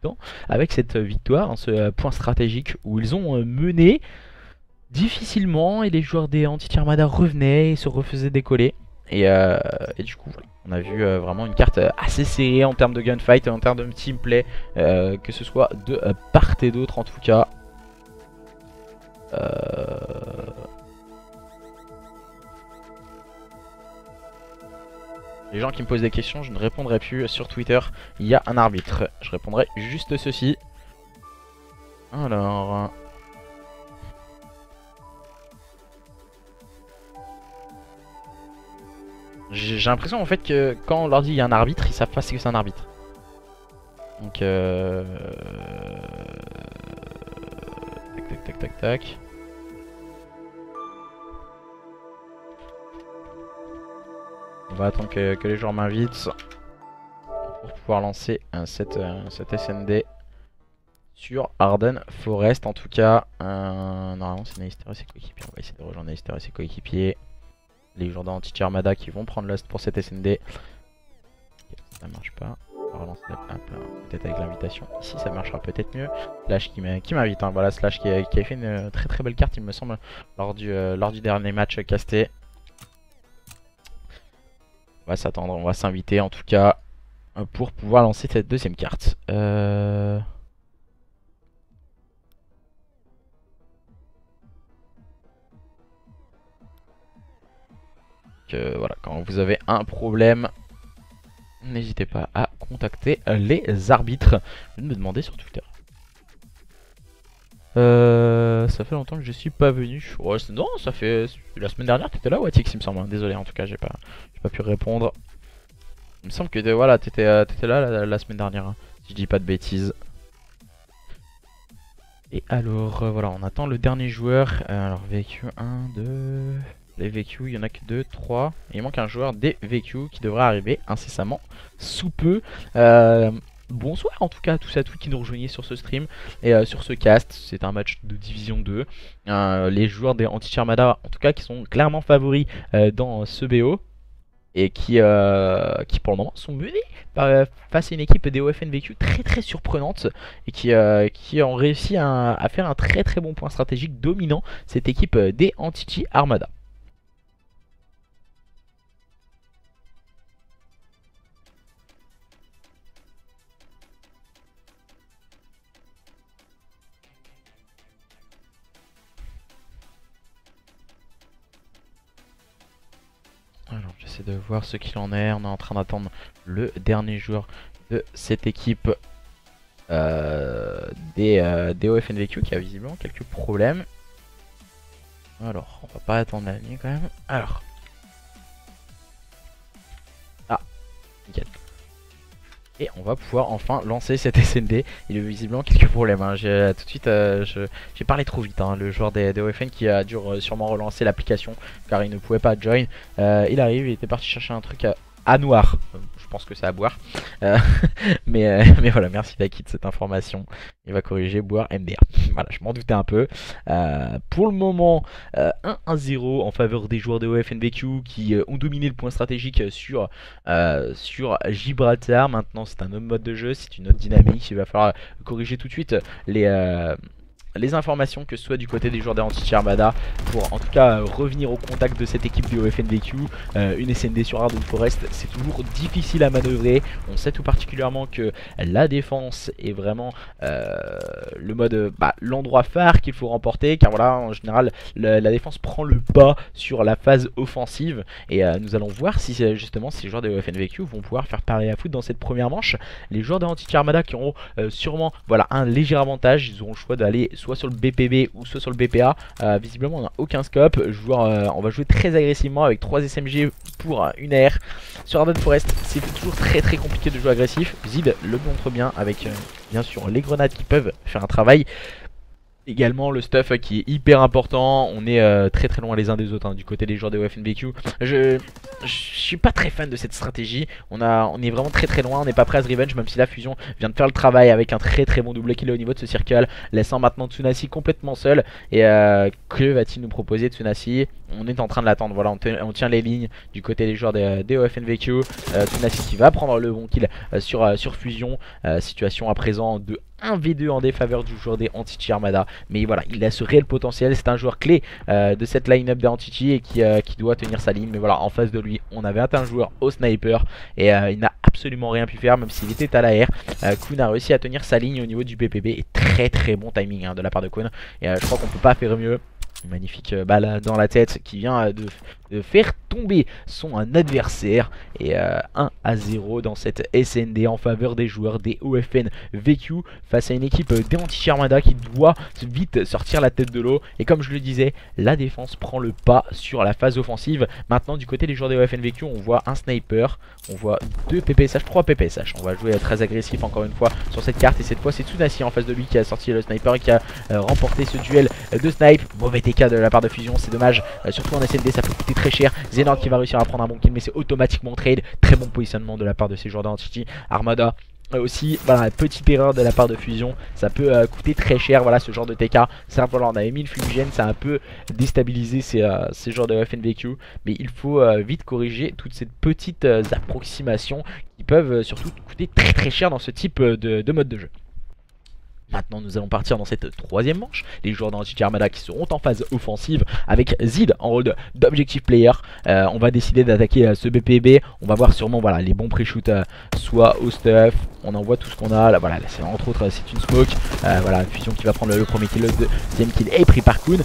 Donc, avec cette victoire, ce point stratégique où ils ont mené difficilement, et les joueurs des Anti-Tir Armada revenaient et se refaisaient décoller. Et du coup, voilà. On a vu vraiment une carte assez serrée en termes de gunfight et en termes de teamplay, que ce soit de part et d'autre en tout cas. Les gens qui me posent des questions, je ne répondrai plus sur Twitter. Il y a un arbitre. Je répondrai juste ceci. Alors... j'ai l'impression en fait que quand on leur dit il y a un arbitre, ils savent pas ce que c'est un arbitre. Donc tac tac tac tac. On va attendre que les joueurs m'invitent pour pouvoir lancer cette SND sur Arden Forest. En tout cas, normalement c'est Neister et ses coéquipiers. On va essayer de rejoindre Neister et ses coéquipiers. Les joueurs d'Anti-Tir Armada qui vont prendre l'host pour cette SND. Ça marche pas. On va relancer peut-être avec l'invitation. Ici ça marchera peut-être mieux. Slash qui m'invite. Voilà, Slash qui a fait une très très belle carte, il me semble, lors du dernier match casté. On va s'attendre, on va s'inviter en tout cas pour pouvoir lancer cette deuxième carte. Voilà, quand vous avez un problème, n'hésitez pas à contacter les arbitres. Je vais me demander sur Twitter. Ça fait longtemps que je suis pas venu. Ouais, non, ça fait la semaine dernière, t'étais là, Watix, il me semble. Désolé, en tout cas, j'ai pas pu répondre. Il me semble que voilà, t'étais là la semaine dernière, hein, si je dis pas de bêtises. Et alors, voilà, on attend le dernier joueur. Alors, VQ 1, 2. Les VQ, il y en a que 2, 3. Et il manque un joueur des VQ qui devrait arriver incessamment sous peu. Bonsoir en tout cas à tous et à toutes qui nous rejoignaient sur ce stream et sur ce cast. C'est un match de division 2. Les joueurs des Anti-Tir Armada en tout cas qui sont clairement favoris dans ce BO. Et qui pour le moment sont menés face à une équipe des OFNVQ très très surprenante. Et qui ont réussi à faire un très très bon point stratégique dominant cette équipe des Anti-Tir Armada. Alors j'essaie de voir ce qu'il en est. On est en train d'attendre le dernier joueur de cette équipe des OFNVQ qui a visiblement quelques problèmes. Alors on va pas attendre la nuit quand même. Alors. Ah, nickel. Et on va pouvoir enfin lancer cet SND. Il y a eu visiblement quelques problèmes. Hein. Tout de suite, j'ai parlé trop vite. Hein. Le joueur des OFN qui a dû sûrement relancer l'application car il ne pouvait pas join. Il arrive, il était parti chercher un truc à noir. Je pense que c'est à boire. Mais voilà, merci Daki de cette information. Il va corriger boire MDR. Voilà, je m'en doutais un peu. Pour le moment, 1-0 en faveur des joueurs de OFNVQ qui ont dominé le point stratégique sur Gibraltar. Maintenant, c'est un autre mode de jeu, c'est une autre dynamique. Il va falloir corriger tout de suite les informations, que ce soit du côté des joueurs d'Antichi Armada, pour en tout cas revenir au contact de cette équipe de OFNVQ. Une SND sur Hardwood Forest, c'est toujours difficile à manœuvrer. On sait tout particulièrement que la défense est vraiment le mode, l'endroit phare qu'il faut remporter, car voilà, en général la défense prend le pas sur la phase offensive. Et nous allons voir si justement ces joueurs de OFNVQ vont pouvoir faire pareil à foot dans cette première manche. Les joueurs d'Antichi Armada qui auront sûrement un léger avantage, ils auront le choix d'aller soit sur le BPB ou soit sur le BPA. Visiblement on n'a aucun scope. On va jouer très agressivement avec 3 SMG pour une AR. Sur Hardwood Forest, c'est toujours très compliqué de jouer agressif. Zid le montre bien avec bien sûr les grenades qui peuvent faire un travail. Également le stuff qui est hyper important. On est très loin les uns des autres, hein, du côté des joueurs de OFNVQ. Je suis pas très fan de cette stratégie. On est vraiment très loin. On n'est pas prêt à se revenge, même si la fusion vient de faire le travail avec un très bon double kill au niveau de ce circle, laissant maintenant Tsunasi complètement seul. Et que va-t-il nous proposer Tsunasi? On est en train de l'attendre. Voilà, on tient les lignes du côté des joueurs des OFNVQ. Tsunasi qui va prendre le bon kill sur fusion. Situation à présent de 1v2 en défaveur du joueur des Antichi Armada. Mais voilà, il a ce réel potentiel. C'est un joueur clé de cette line-up des Antichi et qui doit tenir sa ligne. Mais voilà, en face de lui, on avait un joueur au sniper et il n'a absolument rien pu faire, même s'il était à l'AR. Kun a réussi à tenir sa ligne au niveau du BPB et très bon timing, hein, de la part de Kun. Et je crois qu'on peut pas faire mieux. Magnifique balle dans la tête qui vient de faire tomber son adversaire. Et 1-0 dans cette SND en faveur des joueurs des OFNVQ face à une équipe des Antichi Armada qui doit vite sortir la tête de l'eau. Et comme je le disais, la défense prend le pas sur la phase offensive. Maintenant du côté des joueurs des OFNVQ, on voit un sniper, on voit 2 PPSH, 3 PPSH. On va jouer très agressif encore une fois sur cette carte. Et cette fois c'est Tsunasi en face de lui qui a sorti le sniper et qui a remporté ce duel de snipe. Mauvais TK de la part de Fusion, c'est dommage, surtout en SND ça peut coûter très cher. Xenon qui va réussir à prendre un bon kill, mais c'est automatiquement trade. Très bon positionnement de la part de ces joueurs d'Antichi Armada. Aussi, voilà, petite erreur de la part de Fusion, ça peut coûter très cher, voilà, ce genre de TK. Certes, voilà, on avait mis le fumigène, ça a un peu déstabilisé ces joueurs de FNVQ, mais il faut vite corriger toutes ces petites approximations qui peuvent surtout coûter très cher dans ce type de mode de jeu. Maintenant nous allons partir dans cette troisième manche. Les joueurs d'Antichi Armada qui seront en phase offensive avec Zid en rôle d'objective player. On va décider d'attaquer ce BPB. On va voir sûrement les bons pré-shoot soit au stuff. On envoie tout ce qu'on a. Là, voilà, c'est entre autres c'est une smoke. Voilà, Fusion qui va prendre le premier kill, le deuxième kill est pris par Kun.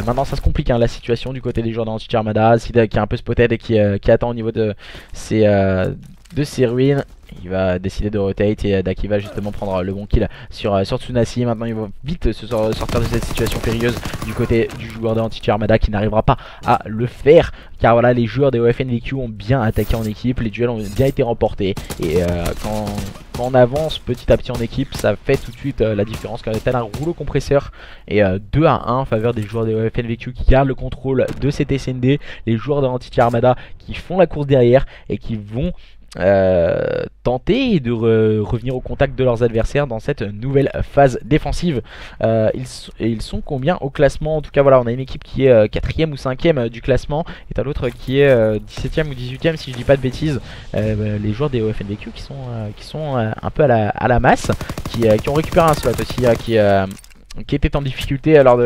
Maintenant ça se complique, hein, la situation du côté des joueurs d'Antichi Armada. Zid qui est un peu spotted et qui attend au niveau de ses ruines. Il va décider de rotate et Daki va justement prendre le bon kill sur Tsunasi. Maintenant il va vite sortir de cette situation périlleuse du côté du joueur d'Antichi Armada qui n'arrivera pas à le faire. Car voilà, les joueurs des OFNVQ ont bien attaqué en équipe, les duels ont bien été remportés. Et quand on avance petit à petit en équipe, ça fait tout de suite la différence. Quand tel un rouleau compresseur. Et 2-1 en faveur des joueurs des OFNVQ qui gardent le contrôle de cette SND. Les joueurs d'Antichi Armada qui font la course derrière et qui vont tenter de revenir au contact de leurs adversaires dans cette nouvelle phase défensive. Ils sont combien au classement? En tout cas voilà, on a une équipe qui est 4ème ou 5ème du classement et t'as l'autre qui est 17ème ou 18ème si je dis pas de bêtises. Les joueurs des OFNVQ qui sont un peu à la masse, qui ont récupéré un slot aussi, qui était en difficulté lors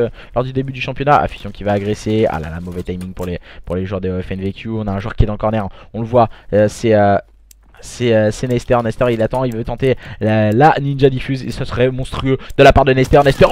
du début du championnat. Fusion qui va agresser. Ah là là, mauvais timing pour les joueurs des OFNVQ. On a un joueur qui est dans le corner, on le voit, c'est Nester. Nester il attend, il veut tenter la ninja diffuse et ce serait monstrueux de la part de Nester. Nester,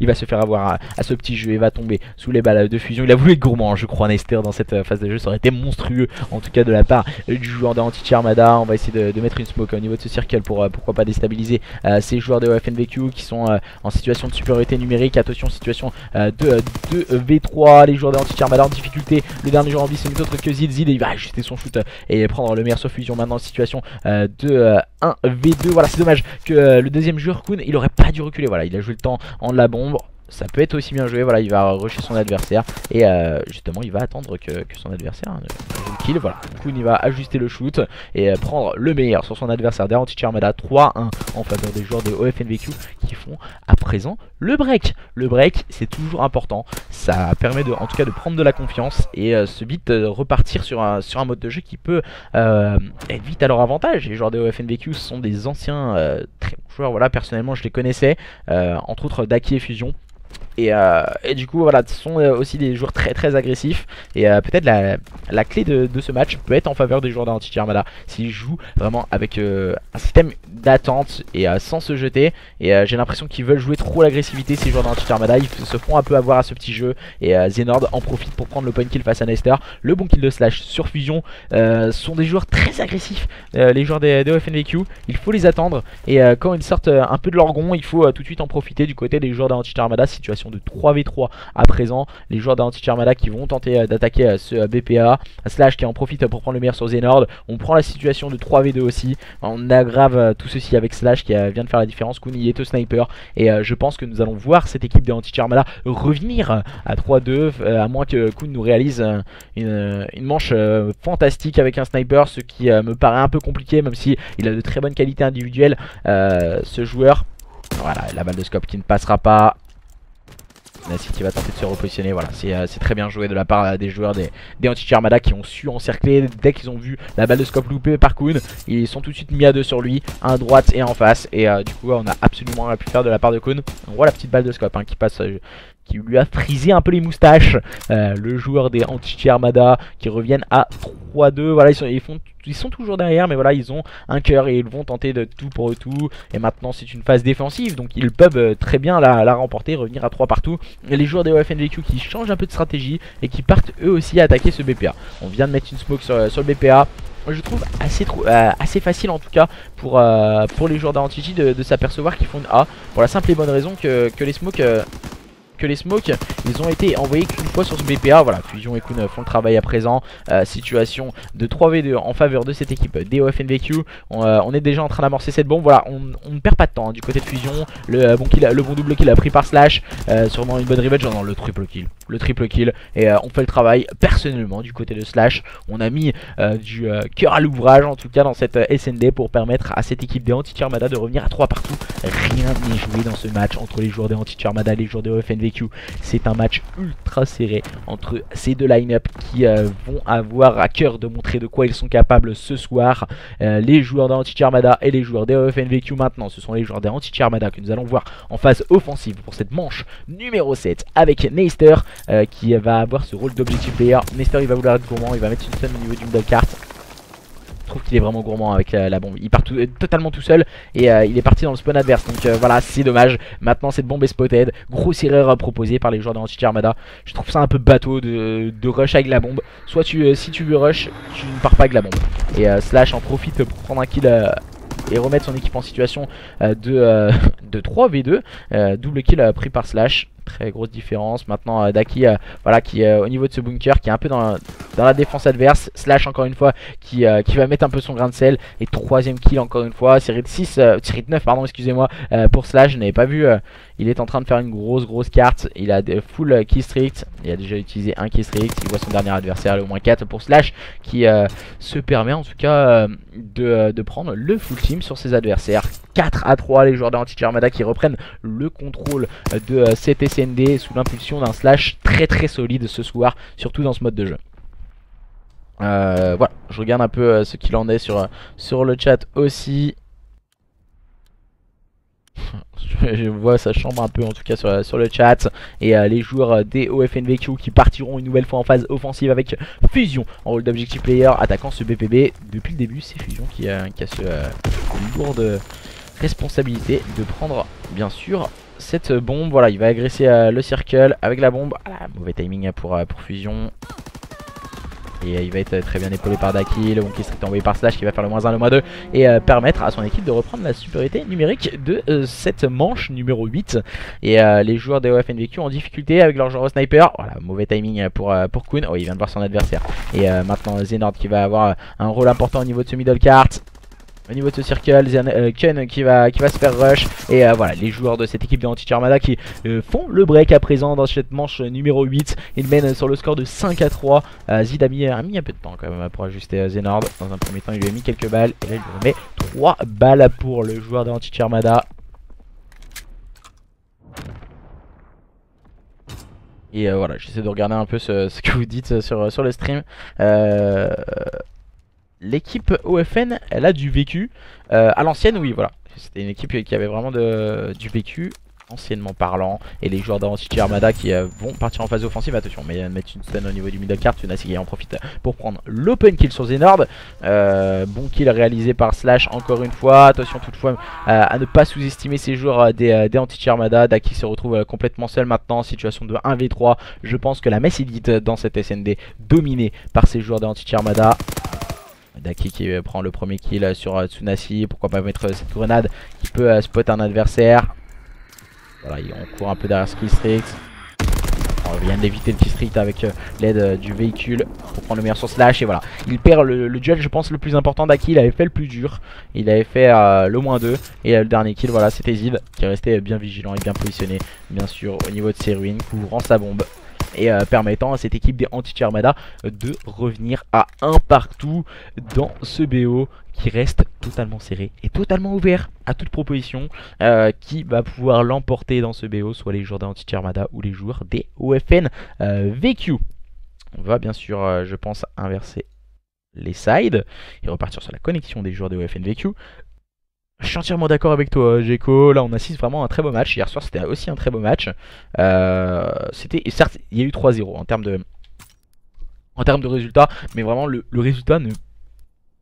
il va se faire avoir à ce petit jeu et va tomber sous les balles de Fusion. Il a voulu être gourmand, je crois, Nester dans cette phase de jeu. Ça aurait été monstrueux en tout cas de la part du joueur d'Antichi Armada. On va essayer de mettre une smoke au niveau de ce circle pour pourquoi pas déstabiliser ces joueurs de OFNVQ qui sont en situation de supériorité numérique. Attention, situation de V3. Les joueurs d'Antichi Armada en difficulté. Le dernier joueur en vie c'est autre que Zid. Zid il va ajuster son shoot et prendre le meilleur sur Fusion maintenant, situation de 1v2. Voilà, c'est dommage que le deuxième joueur Kun, il aurait pas dû reculer. Voilà, il a joué le temps en de la bombe. Ça peut être aussi bien joué, voilà, il va rusher son adversaire et justement il va attendre que son adversaire joue le kill. Voilà, Kun il va ajuster le shoot et prendre le meilleur sur son adversaire derrière Anti Armada. 3-1 en faveur des joueurs de OFNVQ qui font à présent le break. Le break c'est toujours important, ça permet en tout cas de prendre de la confiance et se vite repartir sur un mode de jeu qui peut être vite à leur avantage. Les joueurs de OFNVQ sont des anciens très bons joueurs, voilà, personnellement je les connaissais, entre autres Daki et Fusion. Et du coup voilà, ce sont aussi des joueurs très agressifs. Et peut-être la clé de ce match peut être en faveur des joueurs d'Anti Armada s'ils jouent vraiment avec un système d'attente et sans se jeter. Et j'ai l'impression qu'ils veulent jouer trop l'agressivité, ces joueurs d'Anti Armada. Ils se font un peu avoir à ce petit jeu. Et Zenord en profite pour prendre le point kill face à Nester. Le bon kill de Slash sur Fusion. Sont des joueurs très agressifs, les joueurs des OFNVQ. Il faut les attendre. Et quand ils sortent un peu de leur gond, il faut tout de suite en profiter du côté des joueurs d'Anti Armada. Situation de 3v3 à présent, les joueurs d'Anti Armada qui vont tenter d'attaquer ce BPA. Slash qui en profite pour prendre le meilleur sur Zenord. On prend la situation de 3v2 aussi, on aggrave tout ceci avec Slash qui vient de faire la différence. Kun il est au sniper et je pense que nous allons voir cette équipe d'Anti Armada revenir à 3-2 à moins que Kun nous réalise une manche fantastique avec un sniper, ce qui me paraît un peu compliqué même si il a de très bonnes qualités individuelles ce joueur. Voilà, la balle de scope qui ne passera pas. Nassi qui va tenter de se repositionner, voilà, c'est très bien joué de la part des joueurs des Anti Armada qui ont su encercler dès qu'ils ont vu la balle de scope loupée par Kun. Ils sont tout de suite mis à deux sur lui, un à droite et en face. Et du coup on a absolument rien pu faire de la part de Kun. On voit la petite balle de scope qui passe, qui lui a frisé un peu les moustaches. Le joueur des Anti Armada qui reviennent à 3-2, voilà, ils sont toujours derrière, mais voilà, ils ont un cœur et ils vont tenter de tout pour tout. Et maintenant c'est une phase défensive, donc ils peuvent très bien la remporter, revenir à 3 partout. Et les joueurs des OFNVQ qui changent un peu de stratégie et qui partent eux aussi à attaquer ce BPA. On vient de mettre une smoke sur le BPA. Je trouve assez facile en tout cas pour les joueurs d'Anti de s'apercevoir qu'ils font une A, pour la simple et bonne raison que les smokes ils ont été envoyés qu'une fois sur ce BPA. Voilà, Fusion et Kun font le travail à présent. Situation de 3v2 en faveur de cette équipe des OFNVQ. On est déjà en train d'amorcer cette bombe. Voilà, on ne perd pas de temps du côté de Fusion. Le bon double kill pris par Slash. Sûrement une bonne revenge. Non, le triple kill. Le triple kill. Et on fait le travail personnellement du côté de Slash. On a mis du cœur à l'ouvrage en tout cas dans cette SND pour permettre à cette équipe des Anti Armada de revenir à 3 partout. Rien n'est joué dans ce match entre les joueurs des Anti Armada et les joueurs des OFNVQ. C'est un match ultra serré entre ces deux line-up qui vont avoir à cœur de montrer de quoi ils sont capables ce soir. Les joueurs d'Anti Armada et les joueurs des OFNVQ maintenant. Ce sont les joueurs des Anti Armada que nous allons voir en phase offensive pour cette manche numéro 7 avec Nester qui va avoir ce rôle d'objectif player. Nester il va vouloir être gourmand, il va mettre une stun au niveau d'une belle carte. Je trouve qu'il est vraiment gourmand avec la bombe. Il part totalement tout seul et il est parti dans le spawn adverse. Donc voilà, c'est dommage. Maintenant cette bombe est spotted. Grosse erreur proposée par les joueurs d'Anti Armada. Je trouve ça un peu bateau de rush avec la bombe. Soit si tu veux rush, tu ne pars pas avec la bombe. Et Slash en profite pour prendre un kill et remettre son équipe en situation de 3v2. Double kill pris par Slash. Très grosse différence. Maintenant Daki voilà, qui est au niveau de ce bunker, qui est un peu dans la défense adverse. Slash encore une fois qui va mettre un peu son grain de sel. Et troisième kill encore une fois. Série de 9 pardon, excusez-moi, pour Slash. Je n'avais pas vu, il est en train de faire une grosse carte. Il a des full key streak. Il a déjà utilisé un key streak. Il voit son dernier adversaire, le moins 4 pour Slash, qui se permet en tout cas de prendre le full team sur ses adversaires. 4-3, les joueurs d'Anti Armada qui reprennent le contrôle de cette SND sous l'impulsion d'un Slash très solide ce soir, surtout dans ce mode de jeu. Voilà, je regarde un peu ce qu'il en est sur le chat aussi. Je vois sa chambre un peu en tout cas sur le chat. Et les joueurs des OFNVQ qui partiront une nouvelle fois en phase offensive avec Fusion en rôle d'objectif player, attaquant ce BPB. Depuis le début c'est Fusion qui a ce lourde responsabilité de prendre bien sûr cette bombe. Voilà, il va agresser le circle avec la bombe. Mauvais timing pour Fusion. Et il va être très bien épaulé par Daki, le Monkey Strict envoyé par Slash qui va faire le -1, le -2 et permettre à son équipe de reprendre la supériorité numérique de cette manche numéro 8. Et les joueurs des OFN VQ en difficulté avec leur joueur sniper. Voilà, mauvais timing pour Kun. Oh, il vient de voir son adversaire. Et maintenant Xenord qui va avoir un rôle important au niveau de ce middle cart. Au niveau de ce circle, Kun qui va se faire rush. Et voilà, les joueurs de cette équipe de Anti Armada qui font le break à présent dans cette manche numéro 8. Ils mènent sur le score de 5-3. Zid a mis un peu de temps quand même pour ajuster Xenord. Dans un premier temps, il lui a mis quelques balles. Et là, il lui remet 3 balles pour le joueur de Anti Armada. Et voilà, j'essaie de regarder un peu ce que vous dites sur le stream. L'équipe OFN, elle a du vécu. À l'ancienne, oui, voilà. C'était une équipe qui avait vraiment du vécu, anciennement parlant. Et les joueurs d'Anti Armada qui vont partir en phase offensive. Attention, mais mettre une stun au niveau du middle cart. Tsunasi qui en profite pour prendre l'open kill sur Xenord. Bon kill réalisé par Slash encore une fois. Attention toutefois à ne pas sous-estimer ces joueurs des Anti Armada. Daki se retrouve complètement seul maintenant. Situation de 1v3. Je pense que la messe est dite dans cette SND, dominée par ces joueurs d'Anti Armada. Daki qui prend le premier kill sur Tsunasi. Pourquoi pas mettre cette grenade qui peut spot un adversaire. Voilà, on court un peu derrière ce Killstreak. On vient d'éviter le Killstreak avec l'aide du véhicule pour prendre le meilleur sur Slash. Et voilà, il perd le duel, je pense, le plus important. Daki, il avait fait le plus dur. Il avait fait le -2. Et le dernier kill, voilà, c'était Zid qui restait bien vigilant et bien positionné, bien sûr, au niveau de ses ruines, couvrant sa bombe. Et permettant à cette équipe des Anti Armada de revenir à un partout dans ce BO qui reste totalement serré et totalement ouvert à toute proposition. Qui va pouvoir l'emporter dans ce BO, soit les joueurs des Anti Armada ou les joueurs des OFN VQ. On va bien sûr, je pense, inverser les sides et repartir sur la connexion des joueurs des OFN VQ. Je suis entièrement d'accord avec toi, Gecko. Là, on assiste vraiment à un très beau match. Hier soir, c'était aussi un très beau match. Certes, il y a eu 3-0 en termes de résultats, mais vraiment, le résultat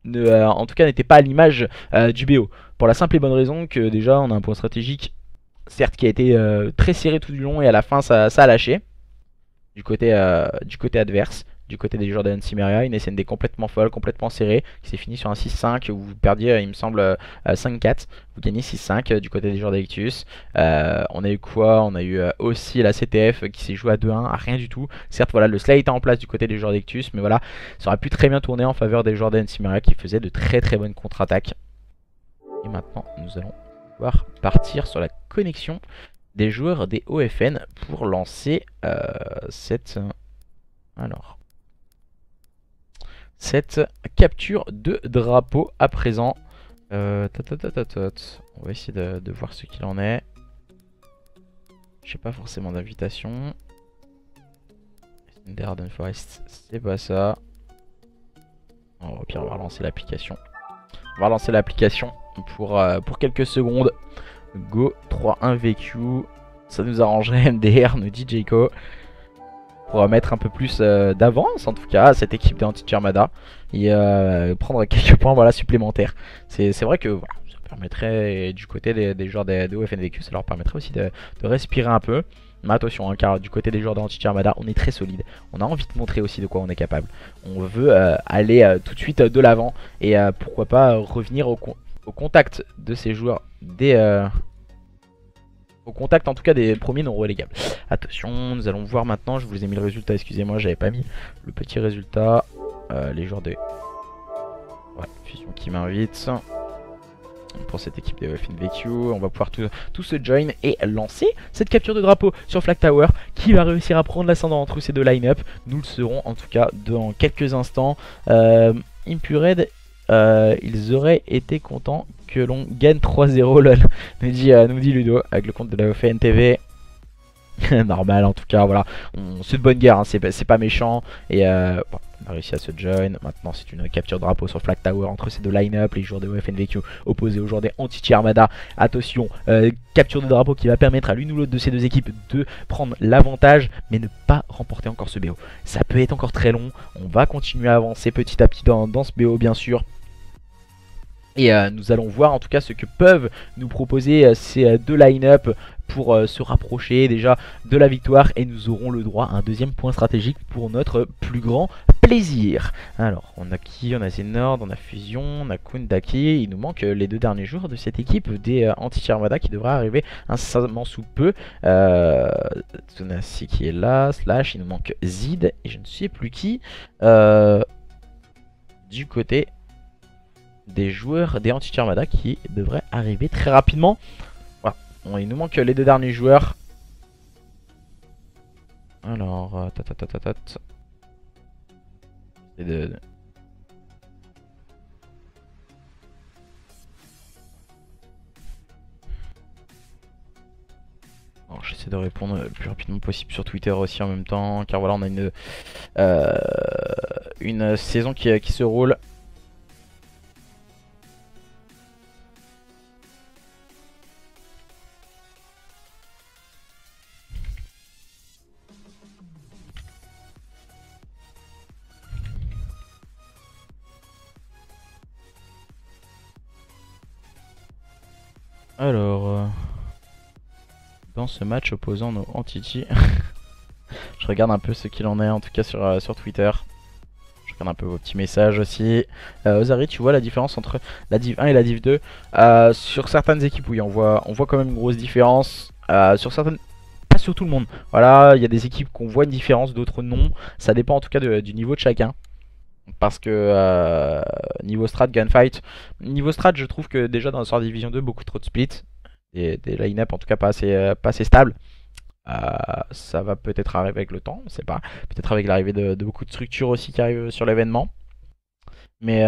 en tout cas, n'était pas à l'image du BO. Pour la simple et bonne raison que déjà, on a un point stratégique, certes, qui a été très serré tout du long et à la fin, ça a lâché du côté adverse. Du côté des joueurs de Cimeria, une SND complètement folle, complètement serrée, qui s'est finie sur un 6-5 où vous perdiez, il me semble, 5-4. Vous gagnez 6-5 du côté des joueurs d'Electus. On a eu quoi? On a eu aussi la CTF qui s'est jouée à 2-1, à rien du tout. Certes, voilà, le slay était en place du côté des joueurs d'Electus, mais voilà, ça aurait pu très bien tourner en faveur des joueurs de Cimeria qui faisaient de très très bonnes contre-attaques. Et maintenant, nous allons pouvoir partir sur la connexion des joueurs des OFN pour lancer cette capture de drapeau à présent. On va essayer de voir ce qu'il en est. Je sais pas forcément d'invitation. Darden Forest, c'est pas ça. Au pire, on va relancer l'application. On va relancer l'application pour quelques secondes. Go 3-1 VQ. Ça nous arrangerait MDR, nous dit Jayco. Pour mettre un peu plus d'avance en tout cas à cette équipe d'Anti Armada et prendre quelques points, voilà, supplémentaires. C'est vrai que voilà, ça permettrait du côté des joueurs des OFNVQ, ça leur permettrait aussi de respirer un peu. Mais attention, hein, car du côté des joueurs d'Anti Armada, on est très solide. On a envie de montrer aussi de quoi on est capable. On veut aller tout de suite de l'avant et pourquoi pas revenir au contact de ces joueurs au contact en tout cas des premiers non relégables. Attention, nous allons voir maintenant. Je vous ai mis le résultat, excusez-moi, j'avais pas mis le petit résultat. Les joueurs de Fusion qui m'invite pour cette équipe de FNVQ. On va pouvoir tout se join et lancer cette capture de drapeau sur Flag Tower. Qui va réussir à prendre l'ascendant entre ces deux line-up? Nous le serons en tout cas dans quelques instants. Impured, ils auraient été contents que l'on gagne 3-0 lol, nous dit Ludo avec le compte de la OFN TV. Normal en tout cas, voilà, c'est de bonne guerre, hein, c'est pas méchant. Et bon, on a réussi à se join. Maintenant c'est une capture de drapeau sur Flag Tower entre ces deux line-up, les joueurs de OFNVQ opposés aux joueurs des Anti Armada. Attention, capture de drapeau qui va permettre à l'une ou l'autre de ces deux équipes de prendre l'avantage, mais ne pas remporter encore ce BO. Ça peut être encore très long, on va continuer à avancer petit à petit dans ce BO bien sûr. Et nous allons voir en tout cas ce que peuvent nous proposer ces deux line-up pour se rapprocher déjà de la victoire et nous aurons le droit à un deuxième point stratégique pour notre plus grand plaisir. Alors on a qui? On a Zenord, on a Fusion, on a Kundaki. Il nous manque les deux derniers joueurs de cette équipe des Anti-Armada qui devraient arriver incessamment sous peu. Tsunasi qui est là, Slash, il nous manque Zid et je ne sais plus qui. Du côté des joueurs des Anti-Armada qui devraient arriver très rapidement. Voilà, bon, il nous manque les deux derniers joueurs. Alors, j'essaie de répondre le plus rapidement possible sur Twitter aussi en même temps, car voilà, on a une saison qui se roule. Alors, dans ce match opposant nos Entity, je regarde un peu ce qu'il en est, en tout cas sur Twitter. Je regarde un peu vos petits messages aussi. Ozari, tu vois la différence entre la Div 1 et la Div 2? Sur certaines équipes, oui, on voit quand même une grosse différence. Sur certaines, pas sur tout le monde. Voilà, il y a des équipes qu'on voit une différence, d'autres non. Ça dépend en tout cas du niveau de chacun. Parce que niveau strat, gunfight, niveau strat, je trouve que déjà dans la Division 2, beaucoup trop de splits. Des line-up en tout cas pas assez stables. Ça va peut-être arriver avec le temps, on sait pas. Peut-être avec l'arrivée de beaucoup de structures aussi qui arrivent sur l'événement. Mais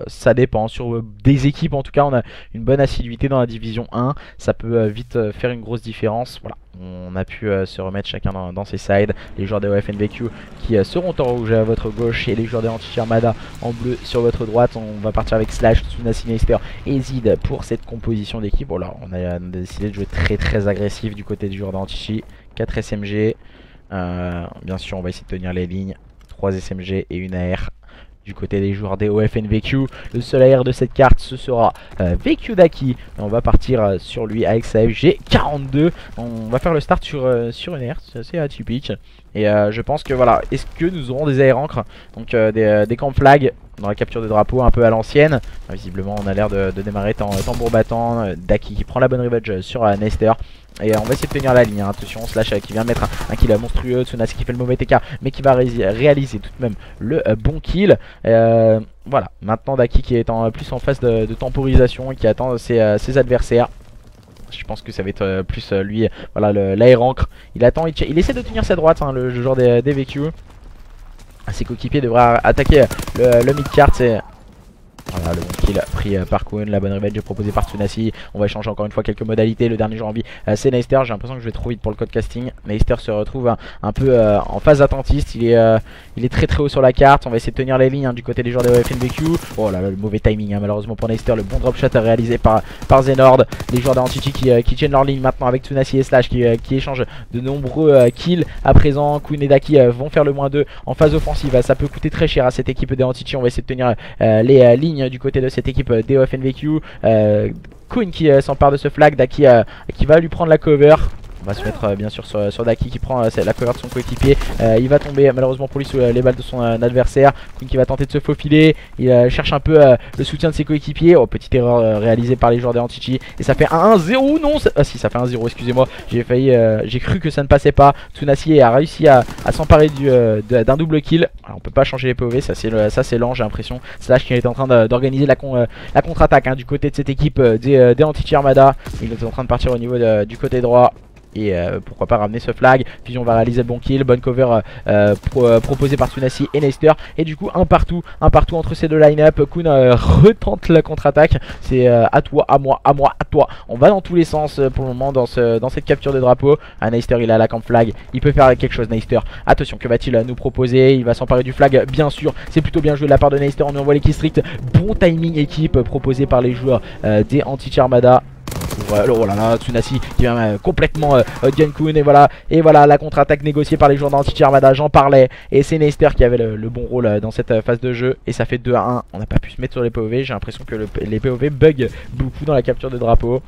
ça dépend. Sur des équipes, en tout cas, on a une bonne assiduité dans la division 1. Ça peut vite faire une grosse différence. Voilà, on a pu se remettre chacun dans ses sides. Les joueurs des OFNVQ qui seront en rouge à votre gauche et les joueurs des Anti-Armada en bleu sur votre droite. On va partir avec Slash, Tsunasi, Neister et Zid pour cette composition d'équipe. Bon, là, on a décidé de jouer très agressif du côté du joueur d'Anti. 4 SMG. Bien sûr, on va essayer de tenir les lignes. 3 SMG et une AR. Du côté des joueurs des OFNVQ, le seul AR de cette carte ce sera VQ Daki. On va partir sur lui avec sa FG42. On va faire le start sur une AR, c'est assez atypique. Et je pense que voilà, est-ce que nous aurons des AR encres, donc des camp flags dans la capture de drapeau un peu à l'ancienne. Visiblement on a l'air de démarrer tambour battant. Daki qui prend la bonne revenge sur Neister. Et on va essayer de tenir la ligne, hein. Attention, Slash qui vient mettre un kill monstrueux, Tsunasi qui fait le mauvais TK mais qui va réaliser tout de même le bon kill. Voilà, maintenant Daki qui est plus en phase de temporisation et qui attend ses adversaires. Je pense que ça va être plus lui, voilà, l'air encre. Il attend, il essaie de tenir sa droite, hein, le joueur des VQ. Ses coéquipiers devraient attaquer le mid-cart. Voilà, le bon kill pris par Kun, la bonne revenge proposée par Tsunasi. On va échanger encore une fois quelques modalités. Le dernier joueur en vie, c'est Neister. J'ai l'impression que je vais trop vite pour le code casting. Neister se retrouve un peu en phase attentiste. Il est très haut sur la carte. On va essayer de tenir les lignes, hein, du côté des joueurs de OFNVQ. Oh là là, le mauvais timing, hein, malheureusement pour Neister. Le bon drop shot réalisé par Zenord. Les joueurs d'Antity qui tiennent leur ligne maintenant avec Tsunasi et Slash qui échangent de nombreux kills. À présent, Kun et Daki vont faire le -2 en phase offensive. Ça peut coûter très cher à cette équipe des Antity. On va essayer de tenir les lignes du côté de cette équipe des OFNVQ. Kun qui s'empare de ce flag, Daki qui va lui prendre la cover. On va se mettre bien sûr sur Daki qui prend la cover de son coéquipier. Il va tomber malheureusement pour lui sous les balles de son adversaire. Kun qui va tenter de se faufiler. Il cherche un peu le soutien de ses coéquipiers. Oh, petite erreur réalisée par les joueurs des Antity. Et ça fait un 1-0. Non, ah si, ça fait 1-0, excusez-moi. J'ai cru que ça ne passait pas. Tsunasi a réussi à s'emparer d'un double kill. Alors, on peut pas changer les POV, ça c'est lent, j'ai l'impression. Slash qui est en train d'organiser la contre-attaque, hein, du côté de cette équipe des Anti-Armada. Il est en train de partir au niveau du côté droit. Et pourquoi pas ramener ce flag. Fusion va réaliser le bon kill. Bonne cover proposée par Tsunasi et Neister. Et du coup un partout entre ces deux line-up. Kun retente la contre-attaque. C'est à toi, à moi, à toi. On va dans tous les sens pour le moment dans cette capture de drapeau. Neister il a la camp flag. Il peut faire quelque chose Neister. Attention, que va-t-il nous proposer? Il va s'emparer du flag bien sûr. C'est plutôt bien joué de la part de Neister. On lui envoie les kills strict. Bon timing équipe proposé par les joueurs des Anti-Armada. Oh là là, Tsunasi qui vient complètement gun Kun, et voilà la contre-attaque négociée par les joueurs d'Anti-Armada, j'en parlais. Et c'est Neister qui avait le bon rôle dans cette phase de jeu. Et ça fait 2-1. On n'a pas pu se mettre sur les POV. J'ai l'impression que les POV bug beaucoup dans la capture de drapeau.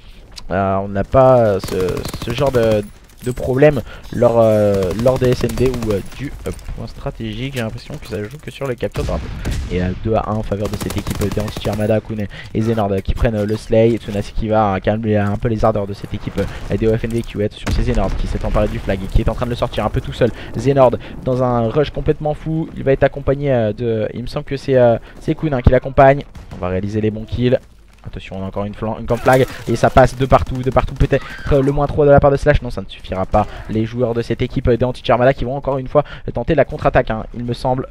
On n'a pas ce genre de problème lors des SND ou du point stratégique. J'ai l'impression que ça joue que sur les captures de drapeau. Et 2 à 1 en faveur de cette équipe de Anti Armada, Kun et Zenord qui prennent le Slay. Tsunasi qui va calmer un peu les ardeurs de cette équipe des FNVQ. Attention, c'est Zenord qui s'est emparé du flag et qui est en train de le sortir un peu tout seul. Zenord dans un rush complètement fou. Il va être accompagné de. Il me semble que c'est Kun qui l'accompagne. On va réaliser les bons kills. Attention, on a encore une camp flag et ça passe de partout peut-être le -3 de la part de Slash. Non, ça ne suffira pas. Les joueurs de cette équipe d'Anti Armada qui vont encore une fois tenter la contre-attaque, hein, il me semble.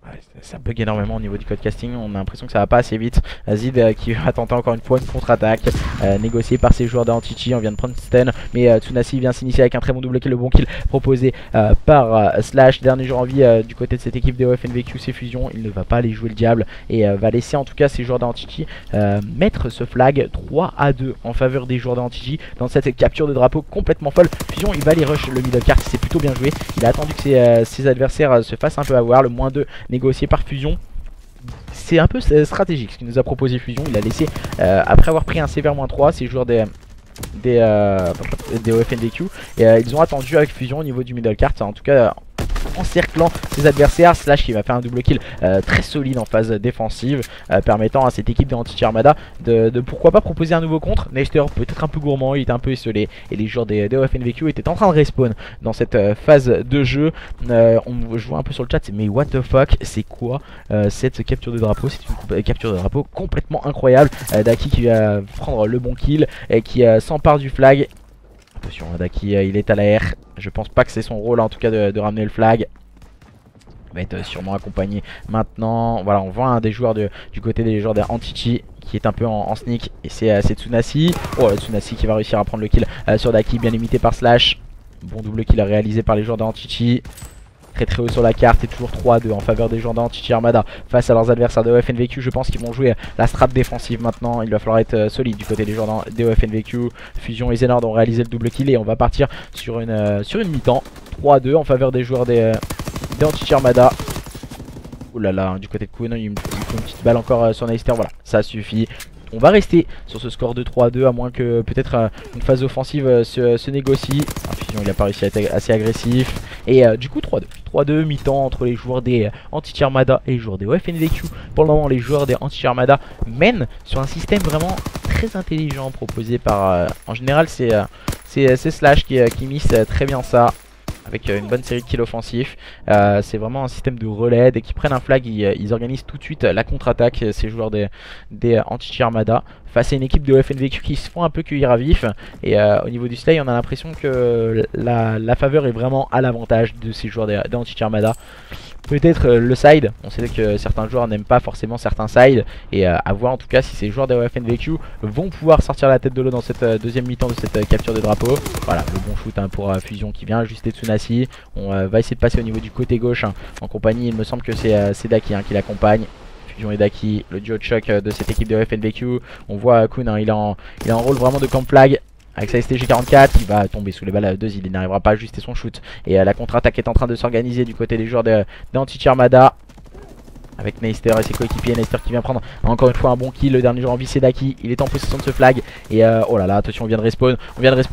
Ouais, ça bug énormément au niveau du code casting, on a l'impression que ça va pas assez vite. Zid qui va tenter encore une fois une contre-attaque négociée par ses joueurs d'Anti-Chi. On vient de prendre stun, mais Tsunasi vient s'initier avec un très bon double kill, le bon kill proposé par Slash. Dernier joueur en vie du côté de cette équipe de FNVQ, c'est Fusion. Il ne va pas aller jouer le diable et va laisser en tout cas ses joueurs d'Anti-Chi mettre ce flag 3 à 2 en faveur des joueurs d'Anti-Chi dans cette capture de drapeau complètement folle. Fusion, il va aller rush le middle cart, c'est plutôt bien joué. Il a attendu que ses adversaires se fassent un peu avoir. Le -2 négocié par Fusion, c'est un peu stratégique ce qu'il nous a proposé Fusion. Il a laissé après avoir pris un sévère -3 ses joueurs des OFNVQ et ils ont attendu avec Fusion au niveau du middle cart, en tout cas encerclant ses adversaires. Slash qui va faire un double kill très solide en phase défensive, permettant à cette équipe de Anti Armada de pourquoi pas proposer un nouveau contre. Nester peut-être un peu gourmand, il était un peu esselé et les joueurs des OFNVQ étaient en train de respawn dans cette phase de jeu. Je vois un peu sur le chat, mais what the fuck, c'est quoi cette capture de drapeau? C'est une capture de drapeau complètement incroyable. Daki qui va prendre le bon kill et qui s'empare du flag. Attention, Daki il est à la R. Je pense pas que c'est son rôle en tout cas de ramener le flag. Il va être sûrement accompagné maintenant. Voilà, on voit un des joueurs du côté des joueurs d'Anti-Chi qui est un peu en sneak. Et c'est Tsunasi. Oh, Tsunasi qui va réussir à prendre le kill sur Daki, bien limité par Slash. Bon double kill réalisé par les joueurs d'Anti-Chi. Très haut sur la carte et toujours 3-2 en faveur des joueurs d'Anti Armada face à leurs adversaires de OFNVQ. Je pense qu'ils vont jouer la strat défensive maintenant. Il va falloir être solide du côté des joueurs des OFNVQ. Fusion et Zenord ont réalisé le double kill et on va partir sur une mi-temps 3-2 en faveur des joueurs d'Anti Armada. Ouh là là, du côté de Kun, il me faut une petite balle encore sur Neister. Voilà, ça suffit. On va rester sur ce score de 3-2 à moins que peut-être une phase offensive se négocie. Fusion, il a pas réussi à être assez agressif. Et du coup 3-2. 3-2 mi-temps entre les joueurs des Anti Armada et les joueurs des OFNVQ. Pour le moment, les joueurs des Anti Armada mènent sur un système vraiment très intelligent proposé par... en général, c'est Slash qui mise très bien ça. Avec une bonne série de kills offensifs. C'est vraiment un système de relais. Dès qu'ils prennent un flag, ils organisent tout de suite la contre-attaque, ces joueurs des Anti Armada, face à une équipe de FNVQ qui se font un peu cueillir à vif. Et au niveau du slay, on a l'impression que la faveur est vraiment à l'avantage de ces joueurs des Anti Armada. Peut-être le side, on sait que certains joueurs n'aiment pas forcément certains sides. Et à voir en tout cas si ces joueurs des FNVQ vont pouvoir sortir la tête de l'eau dans cette deuxième mi-temps de cette capture de drapeau. Voilà, le bon shoot pour Fusion qui vient ajuster Tsunasi. On va essayer de passer au niveau du côté gauche en compagnie, il me semble que c'est Daki qui l'accompagne. Fusion et Daki, le duo de choc de cette équipe de FNVQ. On voit Kun, il est en rôle vraiment de camp flag. Avec sa STG44, il va tomber sous les balles de Zid, il n'arrivera pas à ajuster son shoot. Et la contre-attaque est en train de s'organiser du côté des joueurs d'Anti Armada. Avec Neister et ses coéquipiers, Neister qui vient prendre encore une fois un bon kill. Le dernier joueur en vie c'est Daki, il est en possession de ce flag. Et oh là là, attention, on vient de respawn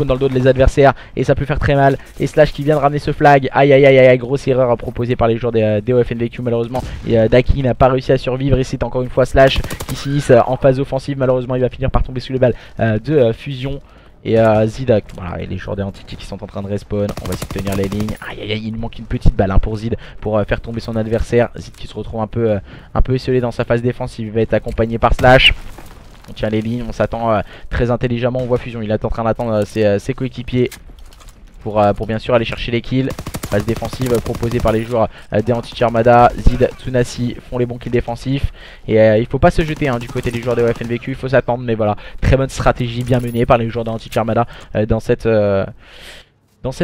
dans le dos de les adversaires. Et ça peut faire très mal. Et Slash qui vient de ramener ce flag. Aïe aïe aïe aïe, grosse erreur proposée par les joueurs des OFNVQ malheureusement. Et Daki n'a pas réussi à survivre. Et c'est encore une fois Slash qui s'initie en phase offensive. Malheureusement il va finir par tomber sous les balles de Fusion. Et Zid, voilà, et les joueurs des Anti-Chi qui sont en train de respawn. On va essayer de tenir les lignes. Aïe aïe aïe, il manque une petite balle pour Zid pour faire tomber son adversaire. Zid qui se retrouve un peu esselé dans sa phase défensive. Il va être accompagné par Slash. On tient les lignes, on s'attend très intelligemment. On voit Fusion, il est en train d'attendre ses coéquipiers pour bien sûr aller chercher les kills. Phase défensive proposée par les joueurs des Anti Armada. Zid, Tsunasi font les bons kills défensifs. Et il faut pas se jeter du côté des joueurs de FNVQ, il faut s'attendre. Mais voilà, très bonne stratégie bien menée par les joueurs des Anti Armada dans cette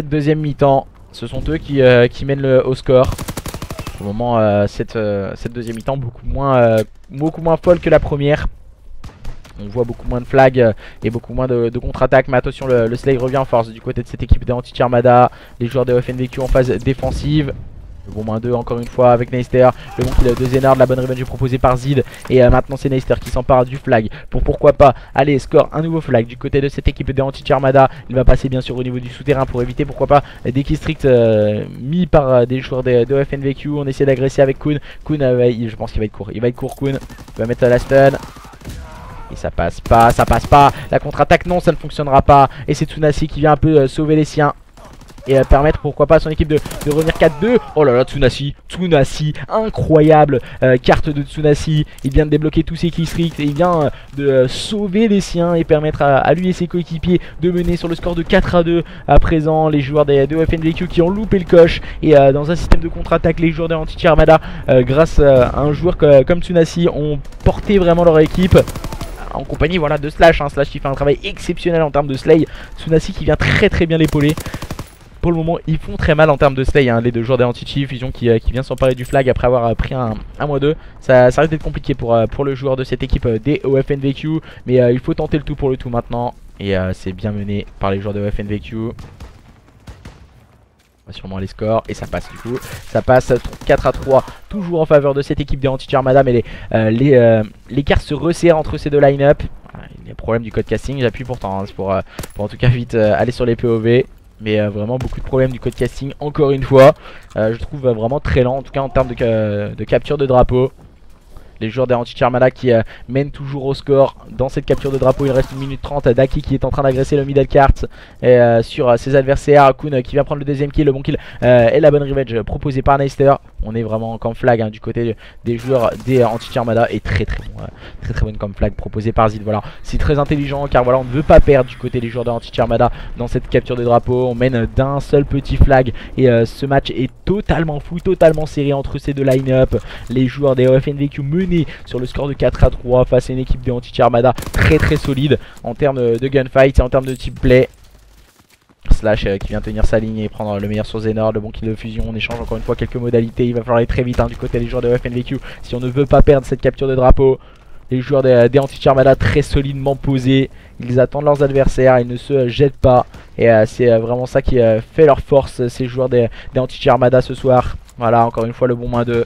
deuxième mi-temps. Ce sont eux qui mènent au score. Au moment, cette deuxième mi-temps beaucoup moins folle que la première. On voit beaucoup moins de flags et beaucoup moins de contre-attaques. Mais attention, le slay revient en force du côté de cette équipe de Anti Armada. Les joueurs de FNVQ en phase défensive. Le bon -2 encore une fois avec Neister. Le bon kill de Zénard, la bonne revenge proposée par Zid. Et maintenant c'est Neister qui s'empare du flag pour pourquoi pas aller score un nouveau flag du côté de cette équipe des Anti-Armada. Il va passer bien sûr au niveau du souterrain pour éviter pourquoi pas des kills stricts mis par des joueurs de OFNVQ. On essaie d'agresser avec Kun. Kun, je pense qu'il va être court. Il va être court Kun. Il va mettre la stun. Et ça passe pas, ça passe pas. La contre-attaque non, ça ne fonctionnera pas. Et c'est Tsunasi qui vient un peu sauver les siens. Et permettre pourquoi pas à son équipe de revenir 4-2. Oh là là, Tsunasi, incroyable carte de Tsunasi. Il vient de débloquer tous ses killstreaks et il vient de sauver les siens et permettre à lui et ses coéquipiers de mener sur le score de 4-2. À présent, les joueurs des OFNVQ qui ont loupé le coche. Et dans un système de contre-attaque, les joueurs de Anti-Armada, grâce à un joueur comme Tsunasi, ont porté vraiment leur équipe. En compagnie voilà, de Slash, hein. Slash qui fait un travail exceptionnel en termes de slay. Tsunasi qui vient très bien l'épauler. Pour le moment ils font très mal en termes de slay, hein, les deux joueurs des Anti-Chi. Fusion qui vient s'emparer du flag après avoir pris un -2. Ça risque d'être compliqué pour le joueur de cette équipe des OFNVQ. Mais il faut tenter le tout pour le tout maintenant. Et c'est bien mené par les joueurs de OFNVQ. On va sûrement les scores et ça passe du coup. Ça passe 4-3 toujours en faveur de cette équipe des Anti-Armada. Mais l'écart se resserre entre ces deux line-up. Il y a problème du code casting, j'appuie pourtant hein, pour en tout cas vite aller sur les POV. Mais vraiment beaucoup de problèmes du code casting encore une fois. Je trouve vraiment très lent en tout cas en termes de capture de drapeau. Les joueurs des Anti-Armada qui mènent toujours au score dans cette capture de drapeau. Il reste 1 minute 30. Daki qui est en train d'agresser le middle cart sur ses adversaires. Kun qui va prendre le deuxième kill, le bon kill et la bonne revenge proposée par Neister. On est vraiment en camp flag hein, du côté des joueurs des Anti-Armada. Et très bonne camp flag proposée par Zid. Voilà, c'est très intelligent car voilà, on ne veut pas perdre du côté des joueurs de Anti-Armada dans cette capture de drapeau. On mène d'un seul petit flag et ce match est totalement fou, totalement serré entre ces deux line-up. Les joueurs des OFNVQ menent sur le score de 4-3 face à une équipe de Anti-Armada très solide en termes de gunfight et en termes de team play. Slash qui vient tenir sa ligne et prendre le meilleur sur Zénard, le bon kill de fusion. On échange encore une fois quelques modalités. Il va falloir aller très vite hein, du côté des joueurs de FNVQ si on ne veut pas perdre cette capture de drapeau. Les joueurs des Anti-Armada très solidement posés. Ils attendent leurs adversaires, ils ne se jettent pas. Et c'est vraiment ça qui fait leur force, ces joueurs des Anti-Armada ce soir. Voilà, encore une fois le bon -2.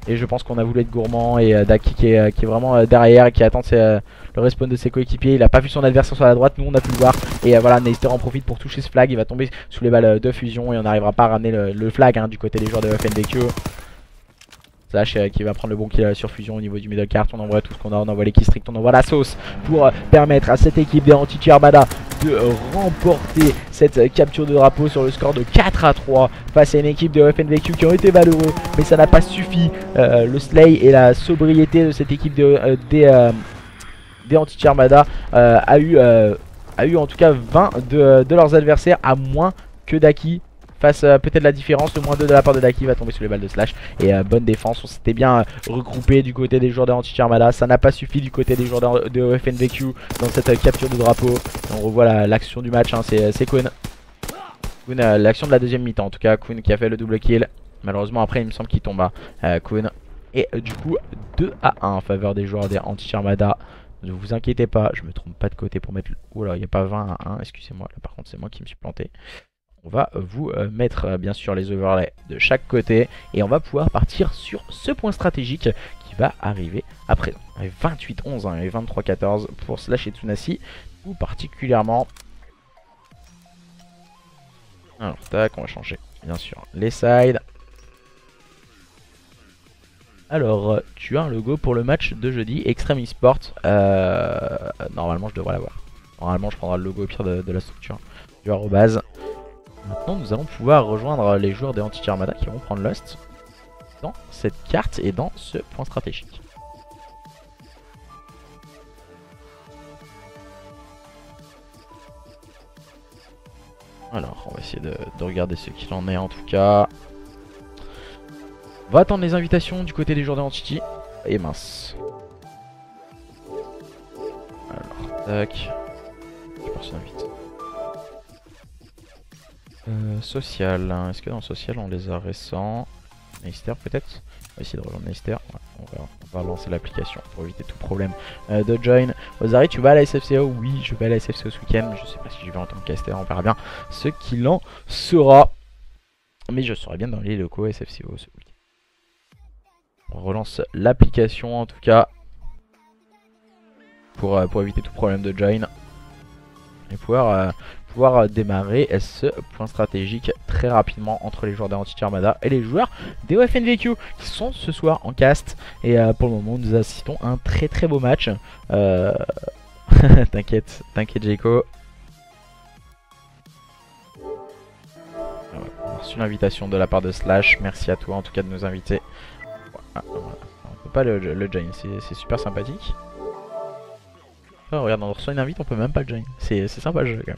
Et je pense qu'on a voulu être gourmand. Et Daki qui est vraiment derrière et qui attend le respawn de ses coéquipiers. Il a pas vu son adversaire sur la droite, nous on a pu le voir. Et voilà, Neister en profite pour toucher ce flag. Il va tomber sous les balles de fusion et on n'arrivera pas à ramener le flag hein, du côté des joueurs de FNVQ. Slash qui va prendre le bon kill sur fusion au niveau du middle cart. On envoie tout ce qu'on a, on envoie les kills stricts, on envoie la sauce pour permettre à cette équipe des Anti-Armada de remporter cette capture de drapeau sur le score de 4-3 face à une équipe de FNVQ qui ont été valeureux, mais ça n'a pas suffi. Le slay et la sobriété de cette équipe des Anti-Armada a eu en tout cas 20 de leurs adversaires à moins que Daki. Face peut-être la différence, le -2 de la part de Daki va tomber sous les balles de Slash. Et bonne défense, on s'était bien regroupé du côté des joueurs de Anti-Armada. Ça n'a pas suffi du côté des joueurs de FNVQ dans cette capture de drapeau. On revoit l'action du match, hein, c'est Kun. L'action de la deuxième mi-temps en tout cas, Kun qui a fait le double kill. Malheureusement après il me semble qu'il tombe à Kun. Et du coup 2-1 en faveur des joueurs des Anti-Armada. Ne vous inquiétez pas, je me trompe pas de côté pour mettre... Oula, il n'y a pas 20-1, excusez-moi, là par contre c'est moi qui me suis planté. On va vous mettre bien sûr les overlays de chaque côté et on va pouvoir partir sur ce point stratégique qui va arriver après 28-11 hein, et 23-14 pour Slash et Tsunasi ou particulièrement. Alors tac, on va changer bien sûr les sides. Alors tu as un logo pour le match de jeudi Extreme Esport. Normalement je devrais l'avoir. Normalement je prendrai le logo au pire de la structure du arrobase. Maintenant nous allons pouvoir rejoindre les joueurs des Anti-Armada qui vont prendre Lost dans cette carte et dans ce point stratégique. Alors on va essayer de regarder ce qu'il en est en tout cas. On va attendre les invitations du côté des joueurs de Anti-Chi. Et mince. Alors tac. Personne invite. Social, hein. Est-ce que dans social on les a récents? Neister peut-être? On va essayer de rejoindre Neister. Ouais, on va lancer l'application pour éviter tout problème de join. Ozari, tu vas à la SFCO? Oui, je vais à la SFCO ce week-end. Je sais pas si je vais en tant que caster, on verra bien ce qu'il en sera. Mais je serai bien dans les locaux SFCO ce week-end. On relance l'application en tout cas. Pour éviter tout problème de join. Et pouvoir démarrer ce point stratégique très rapidement entre les joueurs des Entity Armada et les joueurs des OFNVQ qui sont ce soir en cast. Et pour le moment nous assistons à un très beau match. T'inquiète Jaco. On a reçu l'invitation de la part de Slash, merci à toi en tout cas de nous inviter. On peut pas le join, c'est super sympathique. Oh, regarde, on reçoit une invite, on peut même pas le join. C'est sympa le jeu quand même.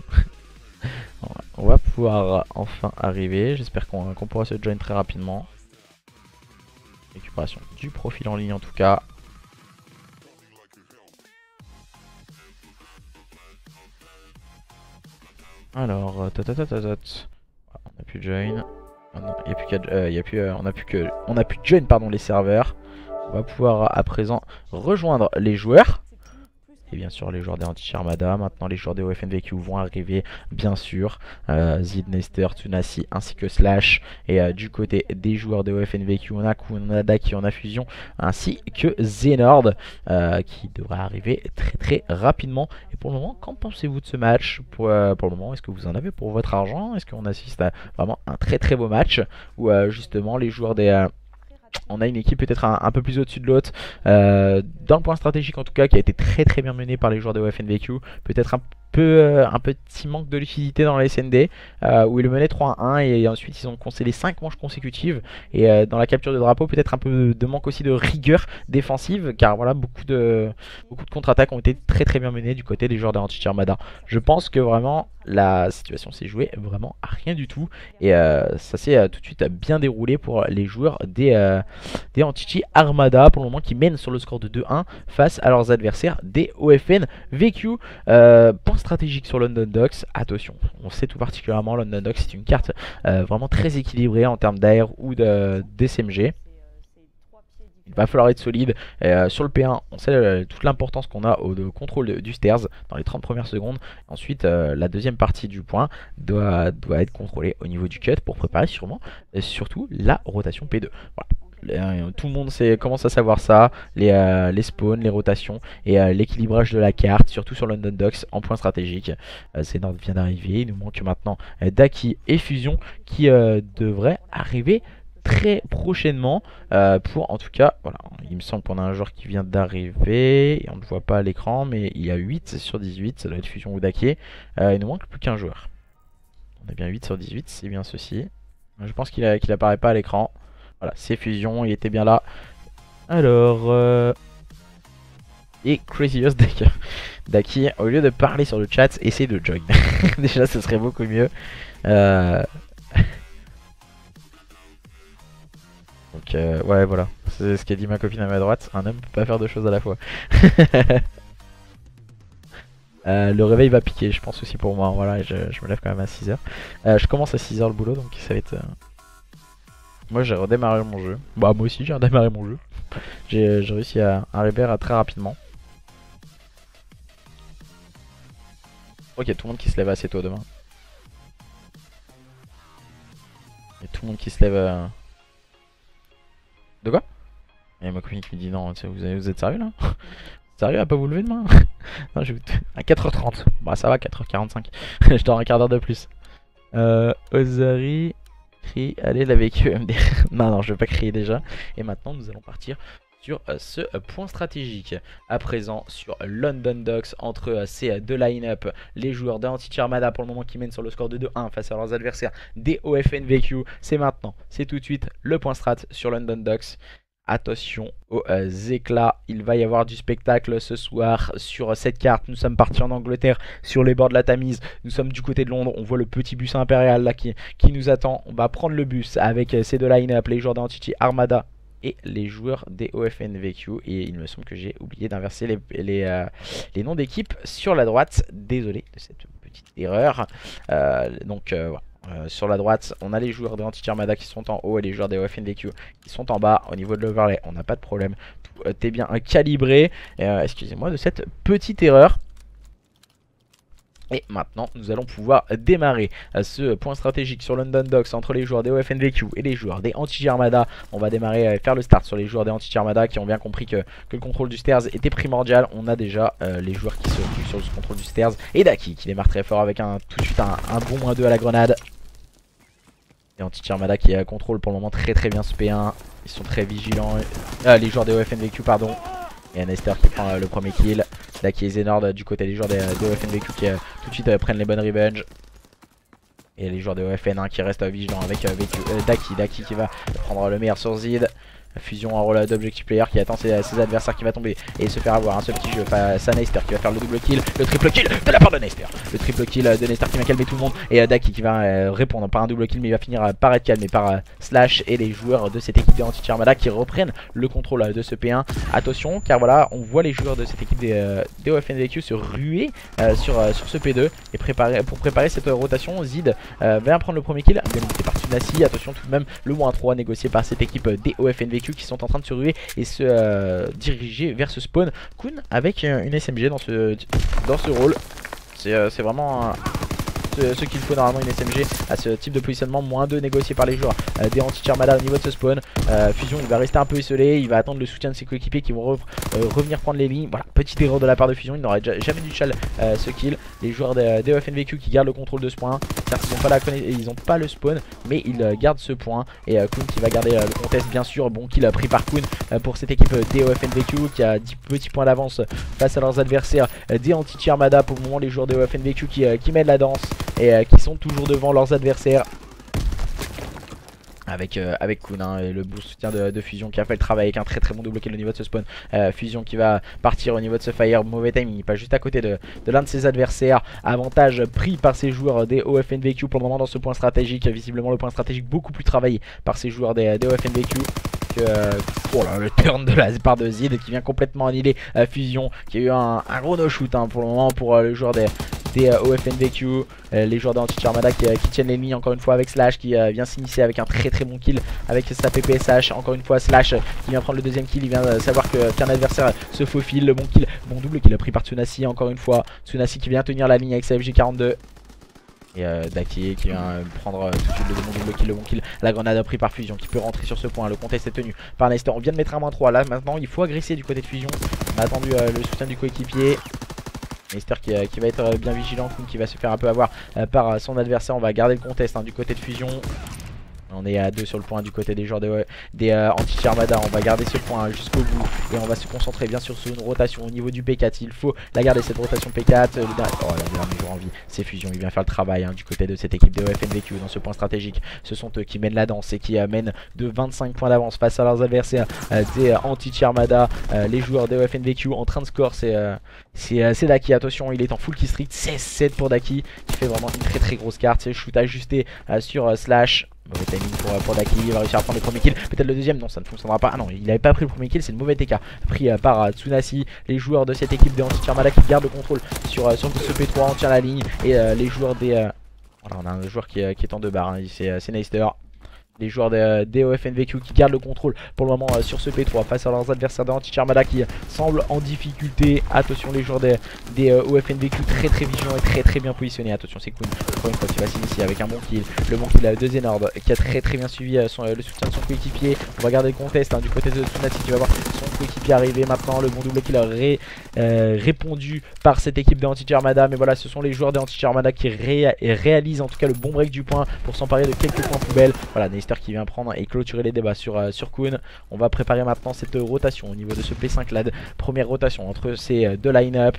On va pouvoir enfin arriver. J'espère qu'on pourra se join très rapidement. Récupération du profil en ligne en tout cas. Alors, on a pu join. On a pu join pardon les serveurs. On va pouvoir à présent rejoindre les joueurs. Et bien sûr les joueurs des Entity Armada. Maintenant les joueurs des OFNVQ vont arriver bien sûr. Zid, Nester, Tsunasi ainsi que Slash. Et du côté des joueurs des OFNVQ on a Kun, on a Daki, on a Fusion ainsi que Xenord qui devrait arriver très rapidement. Et pour le moment, qu'en pensez-vous de ce match pour le moment, est-ce que vous en avez pour votre argent? Est-ce qu'on assiste à vraiment un très beau match où justement les joueurs des... on a une équipe peut-être un peu plus au-dessus de l'autre, dans le point stratégique en tout cas, qui a été très bien mené par les joueurs de OFNVQ. Peut-être un petit manque de lucidité dans la SND, où ils menaient 3-1 et ensuite ils ont concédé 5 manches consécutives. Et dans la capture de drapeau, peut-être un peu de manque aussi de rigueur défensive, car voilà, beaucoup de contre-attaques ont été très bien menées du côté des joueurs de Entity Armada. Je pense que vraiment la situation s'est jouée vraiment à rien du tout, et ça s'est tout de suite bien déroulé pour les joueurs des Entity Armada, pour le moment qui mènent sur le score de 2-1 face à leurs adversaires des OFNVQ. Point stratégique sur London Docks, attention, on sait tout particulièrement London Docks c'est une carte vraiment très équilibrée en termes d'AR ou d'SMG. Il va falloir être solide. Sur le P1, on sait toute l'importance qu'on a au contrôle du stairs dans les 30 premières secondes. Ensuite, la deuxième partie du point doit être contrôlée au niveau du cut pour préparer surtout la rotation P2. Voilà. Tout le monde commence à savoir ça, les spawns, les rotations et l'équilibrage de la carte, surtout sur London Docks en point stratégique. Xenord vient d'arriver, il nous manque maintenant Daki et Fusion qui devraient arriver très prochainement pour en tout cas, voilà, il me semble qu'on a un joueur qui vient d'arriver et on ne le voit pas à l'écran, mais il y a 8 sur 18, ça doit être Fusion ou Daki. Il nous manque plus qu'un joueur. On a bien 8 sur 18, c'est bien ceci. Je pense qu'il apparaît pas à l'écran. Voilà, c'est Fusion, il était bien là. Alors... Et Crazious Daki, au lieu de parler sur le chat, essaye de join. Déjà, ce serait beaucoup mieux. Donc ouais voilà, c'est ce qu'a dit ma copine à ma droite, un homme peut pas faire deux choses à la fois. Le réveil va piquer je pense aussi pour moi, voilà, je me lève quand même à 6h. Je commence à 6h le boulot donc ça va être... Moi j'ai redémarré mon jeu, bah moi aussi j'ai redémarré mon jeu. J'ai réussi à arriver très rapidement. Ok, tout le monde qui se lève assez tôt demain. Et tout le monde qui se lève... De quoi? Il y a ma copine qui me dit non, vous êtes sérieux là? Sérieux à pas vous lever demain? Non, à 4h30. Bah ça va, 4h45. Je dors un quart d'heure de plus. Ozari crie, allez la vécu MD. Non, je vais pas crier déjà. Et maintenant nous allons partir sur ce point stratégique. À présent sur London Docks entre ces deux line-up, les joueurs d'Entity Armada pour le moment qui mènent sur le score de 2-1 face à leurs adversaires des OFNVQ. C'est maintenant, c'est tout de suite le point strat sur London Docks. Attention aux éclats, il va y avoir du spectacle ce soir sur cette carte. Nous sommes partis en Angleterre sur les bords de la Tamise. Nous sommes du côté de Londres, on voit le petit bus impérial là qui nous attend. On va prendre le bus avec ces deux line-up, les joueurs d'Entity Armada et les joueurs des OFNVQ. Et il me semble que j'ai oublié d'inverser les noms d'équipe sur la droite. Désolé de cette petite erreur. Voilà. Sur la droite, on a les joueurs de Entity Armada qui sont en haut et les joueurs des OFNVQ qui sont en bas. Au niveau de l'overlay, on n'a pas de problème. Tout est bien calibré. Excusez-moi de cette petite erreur. Et maintenant nous allons pouvoir démarrer ce point stratégique sur London Docks entre les joueurs des OFNVQ et les joueurs des Anti-G Armada. On va démarrer et faire le start sur les joueurs des Anti-G Armada qui ont bien compris que le contrôle du stairs était primordial. On a déjà les joueurs qui se occupent sur le contrôle du stairs et Daki qui démarre très fort avec tout de suite un bon -2 à la grenade. Et Anti-G Armada qui contrôle pour le moment très bien ce P1. Ils sont très vigilants, les joueurs des OFNVQ pardon. Et Nester qui prend le premier kill. Daki et Zenord du côté des joueurs des OFNVQ qui tout de suite prennent les bonnes revenge. Et les joueurs de OFN qui restent vigilants avec Daki qui va prendre le meilleur sur Zid. Fusion en rôle d'objectif player qui attend ses adversaires qui va tomber et se faire avoir. Un seul petit jeu face à Nester qui va faire le double kill, le triple kill de la part de Nester. Le triple kill de Nester qui va calmer tout le monde et Daki qui va répondre par un double kill mais il va finir par être calmé par Slash et les joueurs de cette équipe de Anti-G Armada qui reprennent le contrôle de ce P1. Attention car voilà on voit les joueurs de cette équipe des OFNVQ se ruer sur ce P2 et pour préparer cette rotation. Zid va prendre le premier kill, bien limité par Tsunasi. Attention tout de même le -3 négocié par cette équipe des OFNVQ qui sont en train de se ruer et se diriger vers ce spawn. Kun avec une SMG dans ce rôle. C'est vraiment ce qu'il faut normalement une SMG à ce type de positionnement. -2 négocié par les joueurs des Anti-G Armada au niveau de ce spawn. Fusion il va rester un peu isolé, il va attendre le soutien de ses coéquipiers qui vont revenir prendre les lignes. Voilà, petite erreur de la part de Fusion, il n'aurait jamais dû chal ce kill. Les joueurs des OFNVQ qui gardent le contrôle de ce point, car ils n'ont pas le spawn mais ils gardent ce point. Et Kun qui va garder le contest bien sûr. Bon kill pris par Kun pour cette équipe des OFNVQ qui a 10 petits points d'avance face à leurs adversaires des Anti-G Armada. Pour le moment les joueurs des OFNVQ qui mènent la danse et qui sont toujours devant leurs adversaires avec Kun et le boost soutien de Fusion qui a fait le travail avec un très bon double kill au niveau de ce spawn. Fusion qui va partir au niveau de ce fire, mauvais timing, il passe juste à côté de l'un de ses adversaires. Avantage pris par ces joueurs des OFNVQ pour le moment dans ce point stratégique. Visiblement le point stratégique beaucoup plus travaillé par ces joueurs des OFNVQ. Oh là, le turn de la part de Zid qui vient complètement annihiler Fusion qui a eu un gros no shoot pour le moment pour le joueur des OFNVQ. Les joueurs d'Anti-G Armada qui tiennent les lignes encore une fois avec Slash qui vient s'initier avec un très bon kill avec sa PPSH. Encore une fois Slash qui vient prendre le deuxième kill, il vient savoir qu'un adversaire se faufile. Le bon kill, bon double kill pris par Tsunasi encore une fois. Tsunasi qui vient tenir la ligne avec sa FG42. Et Daki qui vient prendre tout de suite le bon kill. La grenade pris par Fusion qui peut rentrer sur ce point. Le contest est tenu par Nester. On vient de mettre un -3 là. Maintenant il faut agresser du côté de Fusion. On a attendu le soutien du coéquipier. Nester qui va être bien vigilant. Kun qui va se faire un peu avoir par son adversaire. On va garder le contest du côté de Fusion. On est à 2 sur le point du côté des joueurs des Anti-G Armada. On va garder ce point jusqu'au bout et on va se concentrer bien sûr sur une rotation au niveau du P4. Il faut la garder cette rotation P4. Oh la dernière joueur en vie, c'est Fusion. Il vient faire le travail du côté de cette équipe de OFNVQ dans ce point stratégique. Ce sont eux qui mènent la danse et qui mènent de 25 points d'avance face à leurs adversaires des Anti-G Armada. Les joueurs des OFNVQ en train de score, c'est Daki. Attention, il est en full kill streak. 16-7 pour Daki qui fait vraiment une très grosse carte. C'est le shoot ajusté sur Slash. Mauvais timing pour Daki, il va réussir à prendre le premier kill, peut-être le deuxième, non ça ne fonctionnera pas. Ah non, il n'avait pas pris le premier kill, c'est le mauvais TK pris par Tsunasi. Les joueurs de cette équipe de Anti-G Armada qui gardent le contrôle sur ce P3, on tient la ligne. Et les joueurs des... voilà, on a un joueur qui est en 2 barres, c'est Nester. Les joueurs des OFNVQ qui gardent le contrôle pour le moment sur ce P3 face à leurs adversaires de Anti-G Armada qui semblent en difficulté. Attention les joueurs des OFNVQ très vigilants et très bien positionnés. Attention c'est Kun encore une fois qui va s'initier avec un bon kill. Le bon kill de Zenord qui a très bien suivi le soutien de son coéquipier. On va garder le contest du côté de Tsunasi qui va voir son coéquipier arriver maintenant. Le bon double kill répondu par cette équipe de Anti-G Armada. Mais voilà, ce sont les joueurs de Anti-G Armada qui réalisent en tout cas le bon break du point pour s'emparer de quelques points poubelles. Voilà, Nester qui vient prendre et clôturer les débats sur Kun. On va préparer maintenant cette rotation au niveau de ce P5 là. Première rotation entre ces deux line-up.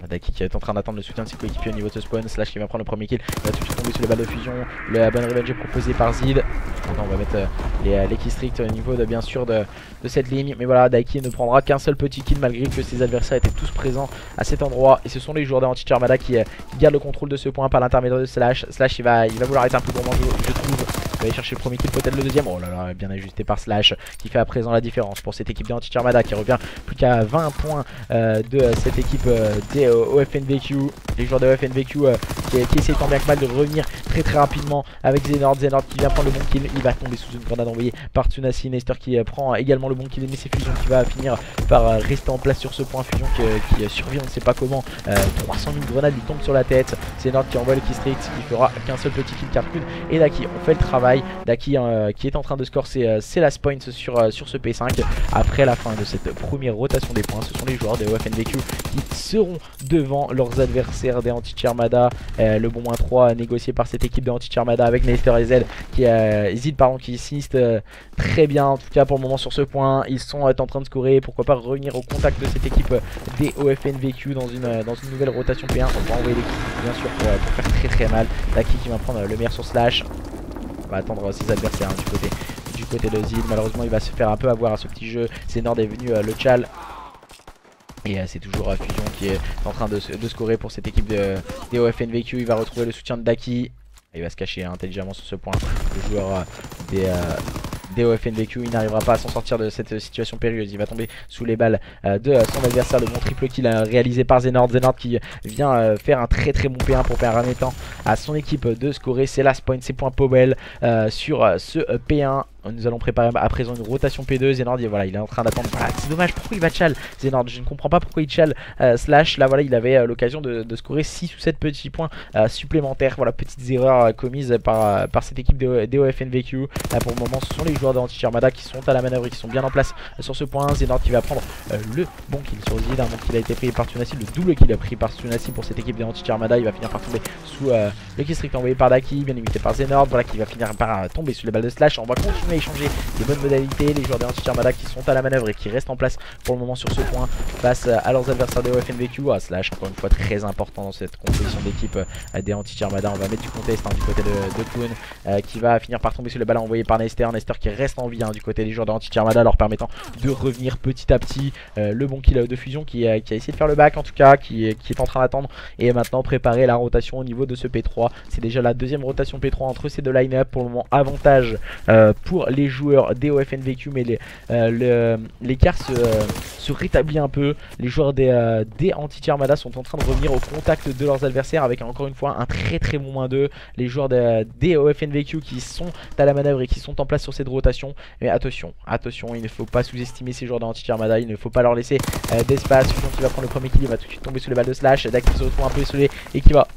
Daki qui est en train d'attendre le soutien de ses coéquipiers au niveau de ce spawn. Slash qui va prendre le premier kill. Il va tout de suite tomber sur les balles de Fusion. La bonne revenge est proposée par Zid. Maintenant on va mettre les kills strict au niveau bien sûr de cette ligne. Mais voilà, Daki ne prendra qu'un seul petit kill malgré que ses adversaires étaient tous présents à cet endroit. Et ce sont les joueurs d'Anti-G Armada qui gardent le contrôle de ce point par l'intermédiaire de Slash. Slash il va vouloir être un peu gourmand je trouve. va aller chercher le premier kill, peut-être le deuxième. Oh là là, bien ajusté par Slash qui fait à présent la différence pour cette équipe d'Anti Armada qui revient plus qu'à 20 points de cette équipe des OFNVQ. Les joueurs de OFNVQ qui essaient tant bien que mal de revenir très rapidement avec Xenord. Xenord qui vient prendre le bon kill, il va tomber sous une grenade envoyée par Tsunasi. Nester qui prend également le bon kill, mais c'est Fusion qui va finir par rester en place sur ce point. Fusion qui survit, on ne sait pas comment. 300 000 grenades lui tombent sur la tête. Xenord qui envoie le killstreak, qui fera qu'un seul petit kill car et Daki on fait le travail. Daki qui est en train de score ses last points sur ce P5 après la fin de cette première rotation des points. Ce sont les joueurs des OFNVQ qui seront devant leurs adversaires des Anti Armada. Le bon -3 négocié par cette équipe de Anti Armada avec Nester et Zed qui s'iniste très bien en tout cas pour le moment sur ce point. Ils sont en train de scorer, pourquoi pas revenir au contact de cette équipe des OFNVQ dans une nouvelle rotation P1. On va envoyer l'équipe bien sûr pour faire très mal. Daki qui va prendre le meilleur sur Slash. On va attendre ses adversaires du côté de Zid. Malheureusement il va se faire un peu avoir à ce petit jeu. Xenord est venu le chal. Et c'est toujours Fusion qui est en train de scorer pour cette équipe des OFNVQ. Il va retrouver le soutien de Daki. Il va se cacher intelligemment sur ce point. Le joueur des OFNVQ, il n'arrivera pas à s'en sortir de cette situation périlleuse. Il va tomber sous les balles de son adversaire. Le bon triple kill réalisé par Xenord. Xenord qui vient faire un très bon P1 pour permettre à son équipe de scorer ses last points, ses points Powell sur ce P1. Nous allons préparer à présent une rotation P2. Xenord voilà, il est en train d'attendre. Voilà, c'est dommage, pourquoi il va chal Xenord? Je ne comprends pas pourquoi il chal Slash. Là voilà, il avait l'occasion de scorer 6 ou 7 petits points supplémentaires. Voilà, petites erreurs commises par cette équipe des OFNVQ. Là pour le moment ce sont les joueurs de Anti Armada qui sont à la manœuvre et qui sont bien en place sur ce point. Xenord qui va prendre le bon kill sur Zid. Un bon kill a été pris par Tsunasi, le double kill a pris par Tsunasi pour cette équipe des Anti Armada. Il va finir par tomber sous le kill strict envoyé par Daki, bien limité par Xenord. Voilà, qui va finir par tomber sous les balles de Slash. On va continuer à échanger des bonnes modalités. Les joueurs des Anti Armada qui sont à la manœuvre et qui restent en place pour le moment sur ce point face à leurs adversaires des OFNVQ. Slash encore une fois très important dans cette composition d'équipe des Anti Armada. On va mettre du contest du côté de Kloon qui va finir par tomber sur le ballon envoyé par Nester. Nester qui reste en vie du côté des joueurs de Anti Armada, leur permettant de revenir petit à petit. Le bon kill de Fusion qui a essayé de faire le back en tout cas, qui est en train d'attendre et maintenant préparer la rotation au niveau de ce P3. C'est déjà la deuxième rotation P3 entre ces deux line-up. Pour le moment avantage pour les joueurs des OFNVQ, mais l'écart se rétablit un peu. Les joueurs des Anti Armada sont en train de revenir au contact de leurs adversaires avec encore une fois un très bon -2. Les joueurs des OFNVQ qui sont à la manœuvre et qui sont en place sur cette rotation. Mais attention, il ne faut pas sous-estimer ces joueurs d'Anti Armada, il ne faut pas leur laisser d'espace. Fusion qui va prendre le premier kill, il va tout de suite tomber sous les balles de Slash. Dak qui se retrouve un peu isolé et qui va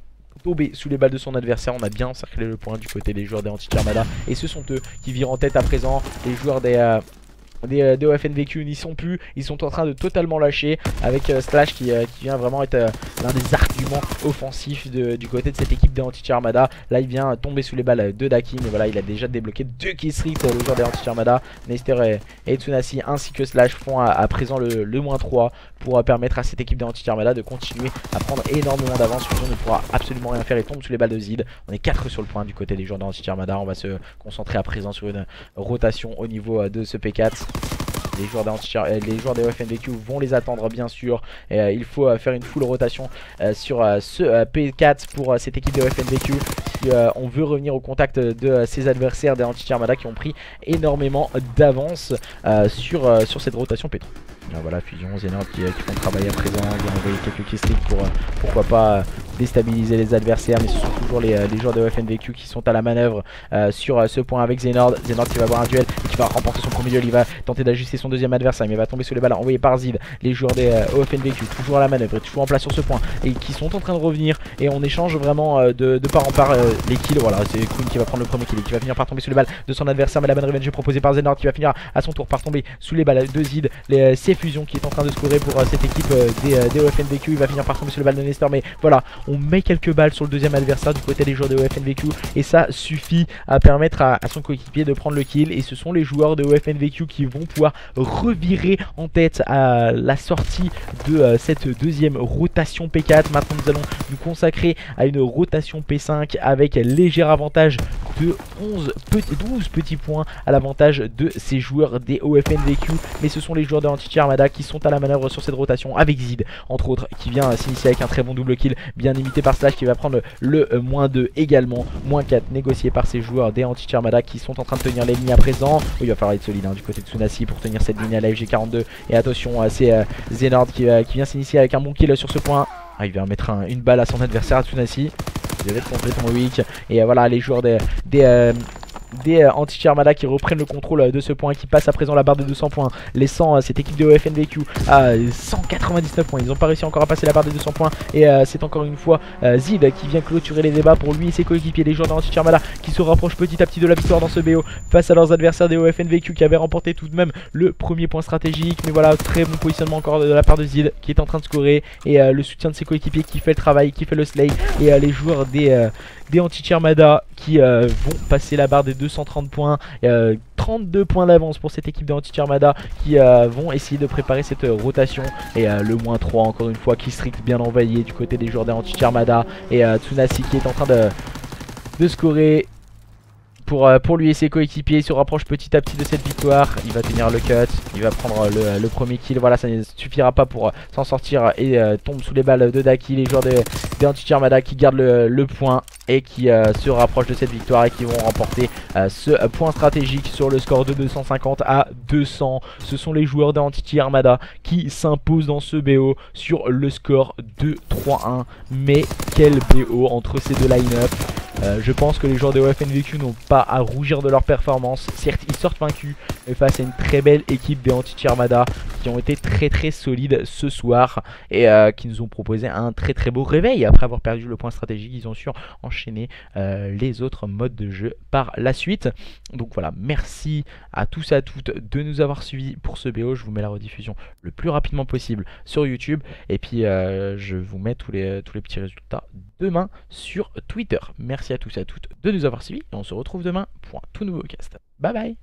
tomber sous les balles de son adversaire. On a bien encerclé le point du côté des joueurs des Anti Armada et ce sont eux qui virent en tête à présent. Les joueurs des OFNVQ n'y sont plus, ils sont en train de totalement lâcher avec Slash qui vient vraiment être l'un des arguments offensifs du côté de cette équipe des Anti Armada. Là il vient tomber sous les balles de Daki, mais voilà, il a déjà débloqué 2 kill streaks. Le joueur des Anti Armada, Nester et Tsunasi ainsi que Slash font à présent le -3 pour permettre à cette équipe des Anti Armada de continuer à prendre énormément d'avance. Fusion ne pourra absolument rien faire et tombe sous les balles de Zid. On est 4 sur le point du côté des joueurs des Anti Armada. On va se concentrer à présent sur une rotation au niveau de ce P4. Les joueurs des OFNVQ vont les attendre bien sûr. Il faut faire une full rotation sur ce P4 pour cette équipe des OFNVQ. Si on veut revenir au contact de ses adversaires des Anti Armada qui ont pris énormément d'avance sur cette rotation P3. Voilà, Fusion, Xenord qui font le travail à présent, vient envoyer quelques killstreaks pour pourquoi pas déstabiliser les adversaires, mais ce sont toujours les joueurs de OFNVQ qui sont à la manœuvre sur ce point avec Xenord. Xenord qui va avoir un duel et qui va remporter son premier duel. Il va tenter d'ajuster son deuxième adversaire, mais il va tomber sous les balles envoyées par Zid. Les joueurs des OFNVQ toujours à la manœuvre, toujours en place sur ce point et qui sont en train de revenir et on échange vraiment de part en part les kills. Voilà, c'est Kloon qui va prendre le premier kill et qui va finir par tomber sous les balles de son adversaire, mais la bonne revenge est proposée par Xenord qui va finir à son tour par tomber sous les balles de Zid. C'est Fusion qui est en train de scorer pour cette équipe des OFNVQ. Il va finir par tomber sur le balle de Nester, mais voilà, on met quelques balles sur le deuxième adversaire du côté des joueurs de OFNVQ et ça suffit à permettre à son coéquipier de prendre le kill. Et ce sont les joueurs de OFNVQ qui vont pouvoir revirer en tête à la sortie de cette deuxième rotation P4. Maintenant nous allons nous consacrer à une rotation P5 avec léger avantage de 12 petits points à l'avantage de ces joueurs des OFNVQ. Mais ce sont les joueurs de Antichi Armada qui sont à la manœuvre sur cette rotation avec Zid entre autres qui vient s'initier avec un très bon double kill bien imité par Slash qui va prendre le -2 également, -4 négocié par ces joueurs des Antichi Armada qui sont en train de tenir les lignes à présent. Il va falloir être solide du côté de Tsunasi pour tenir cette ligne à la FG42 et attention c'est Zenord qui vient s'initier avec un bon kill sur ce point. Il va mettre une balle à son adversaire à Tsunasi. Il va être complètement weak. Et voilà les joueurs des Antichi Armada qui reprennent le contrôle de ce point, qui passe à présent la barre de 200 points, laissant cette équipe de OFNVQ à 199 points. Ils n'ont pas réussi encore à passer la barre de 200 points et c'est encore une fois Zid qui vient clôturer les débats pour lui et ses coéquipiers, les joueurs de Antichi Armada qui se rapprochent petit à petit de la victoire dans ce BO face à leurs adversaires des OFNVQ qui avaient remporté tout de même le premier point stratégique. Mais voilà, très bon positionnement encore de la part de Zid qui est en train de scorer et le soutien de ses coéquipiers qui fait le travail, qui fait le slay, et les joueurs des Antichi Armada qui vont passer la barre des 230 points, 32 points d'avance pour cette équipe de Antichi Armada qui vont essayer de préparer cette rotation et le -3 encore une fois qui strict bien envoyé du côté des joueurs des Antichi Armada et Tsunasi qui est en train de scorer pour lui et ses coéquipiers. Il se rapproche petit à petit de cette victoire. Il va tenir le cut, il va prendre le premier kill. Voilà, ça ne suffira pas pour s'en sortir et tombe sous les balles de Daki. Les joueurs des Antichi Armada qui gardent le point et qui se rapprochent de cette victoire et qui vont remporter ce point stratégique sur le score de 250 à 200. Ce sont les joueurs d'Antichi Armada qui s'imposent dans ce BO sur le score de 3-1. Mais quel BO entre ces deux line-up. Je pense que les joueurs de OFNVQ n'ont pas à rougir de leur performance. Certes, ils sortent vaincus, mais face à une très belle équipe des Antichi Armada qui ont été très solides ce soir et qui nous ont proposé un très beau réveil. Après avoir perdu le point stratégique, ils ont su enchaîner les autres modes de jeu par la suite. Donc voilà, merci à tous et à toutes de nous avoir suivis pour ce BO. Je vous mets la rediffusion le plus rapidement possible sur YouTube et puis je vous mets tous les petits résultats demain sur Twitter. Merci à tous et à toutes de nous avoir suivis et on se retrouve demain pour un tout nouveau cast. Bye bye.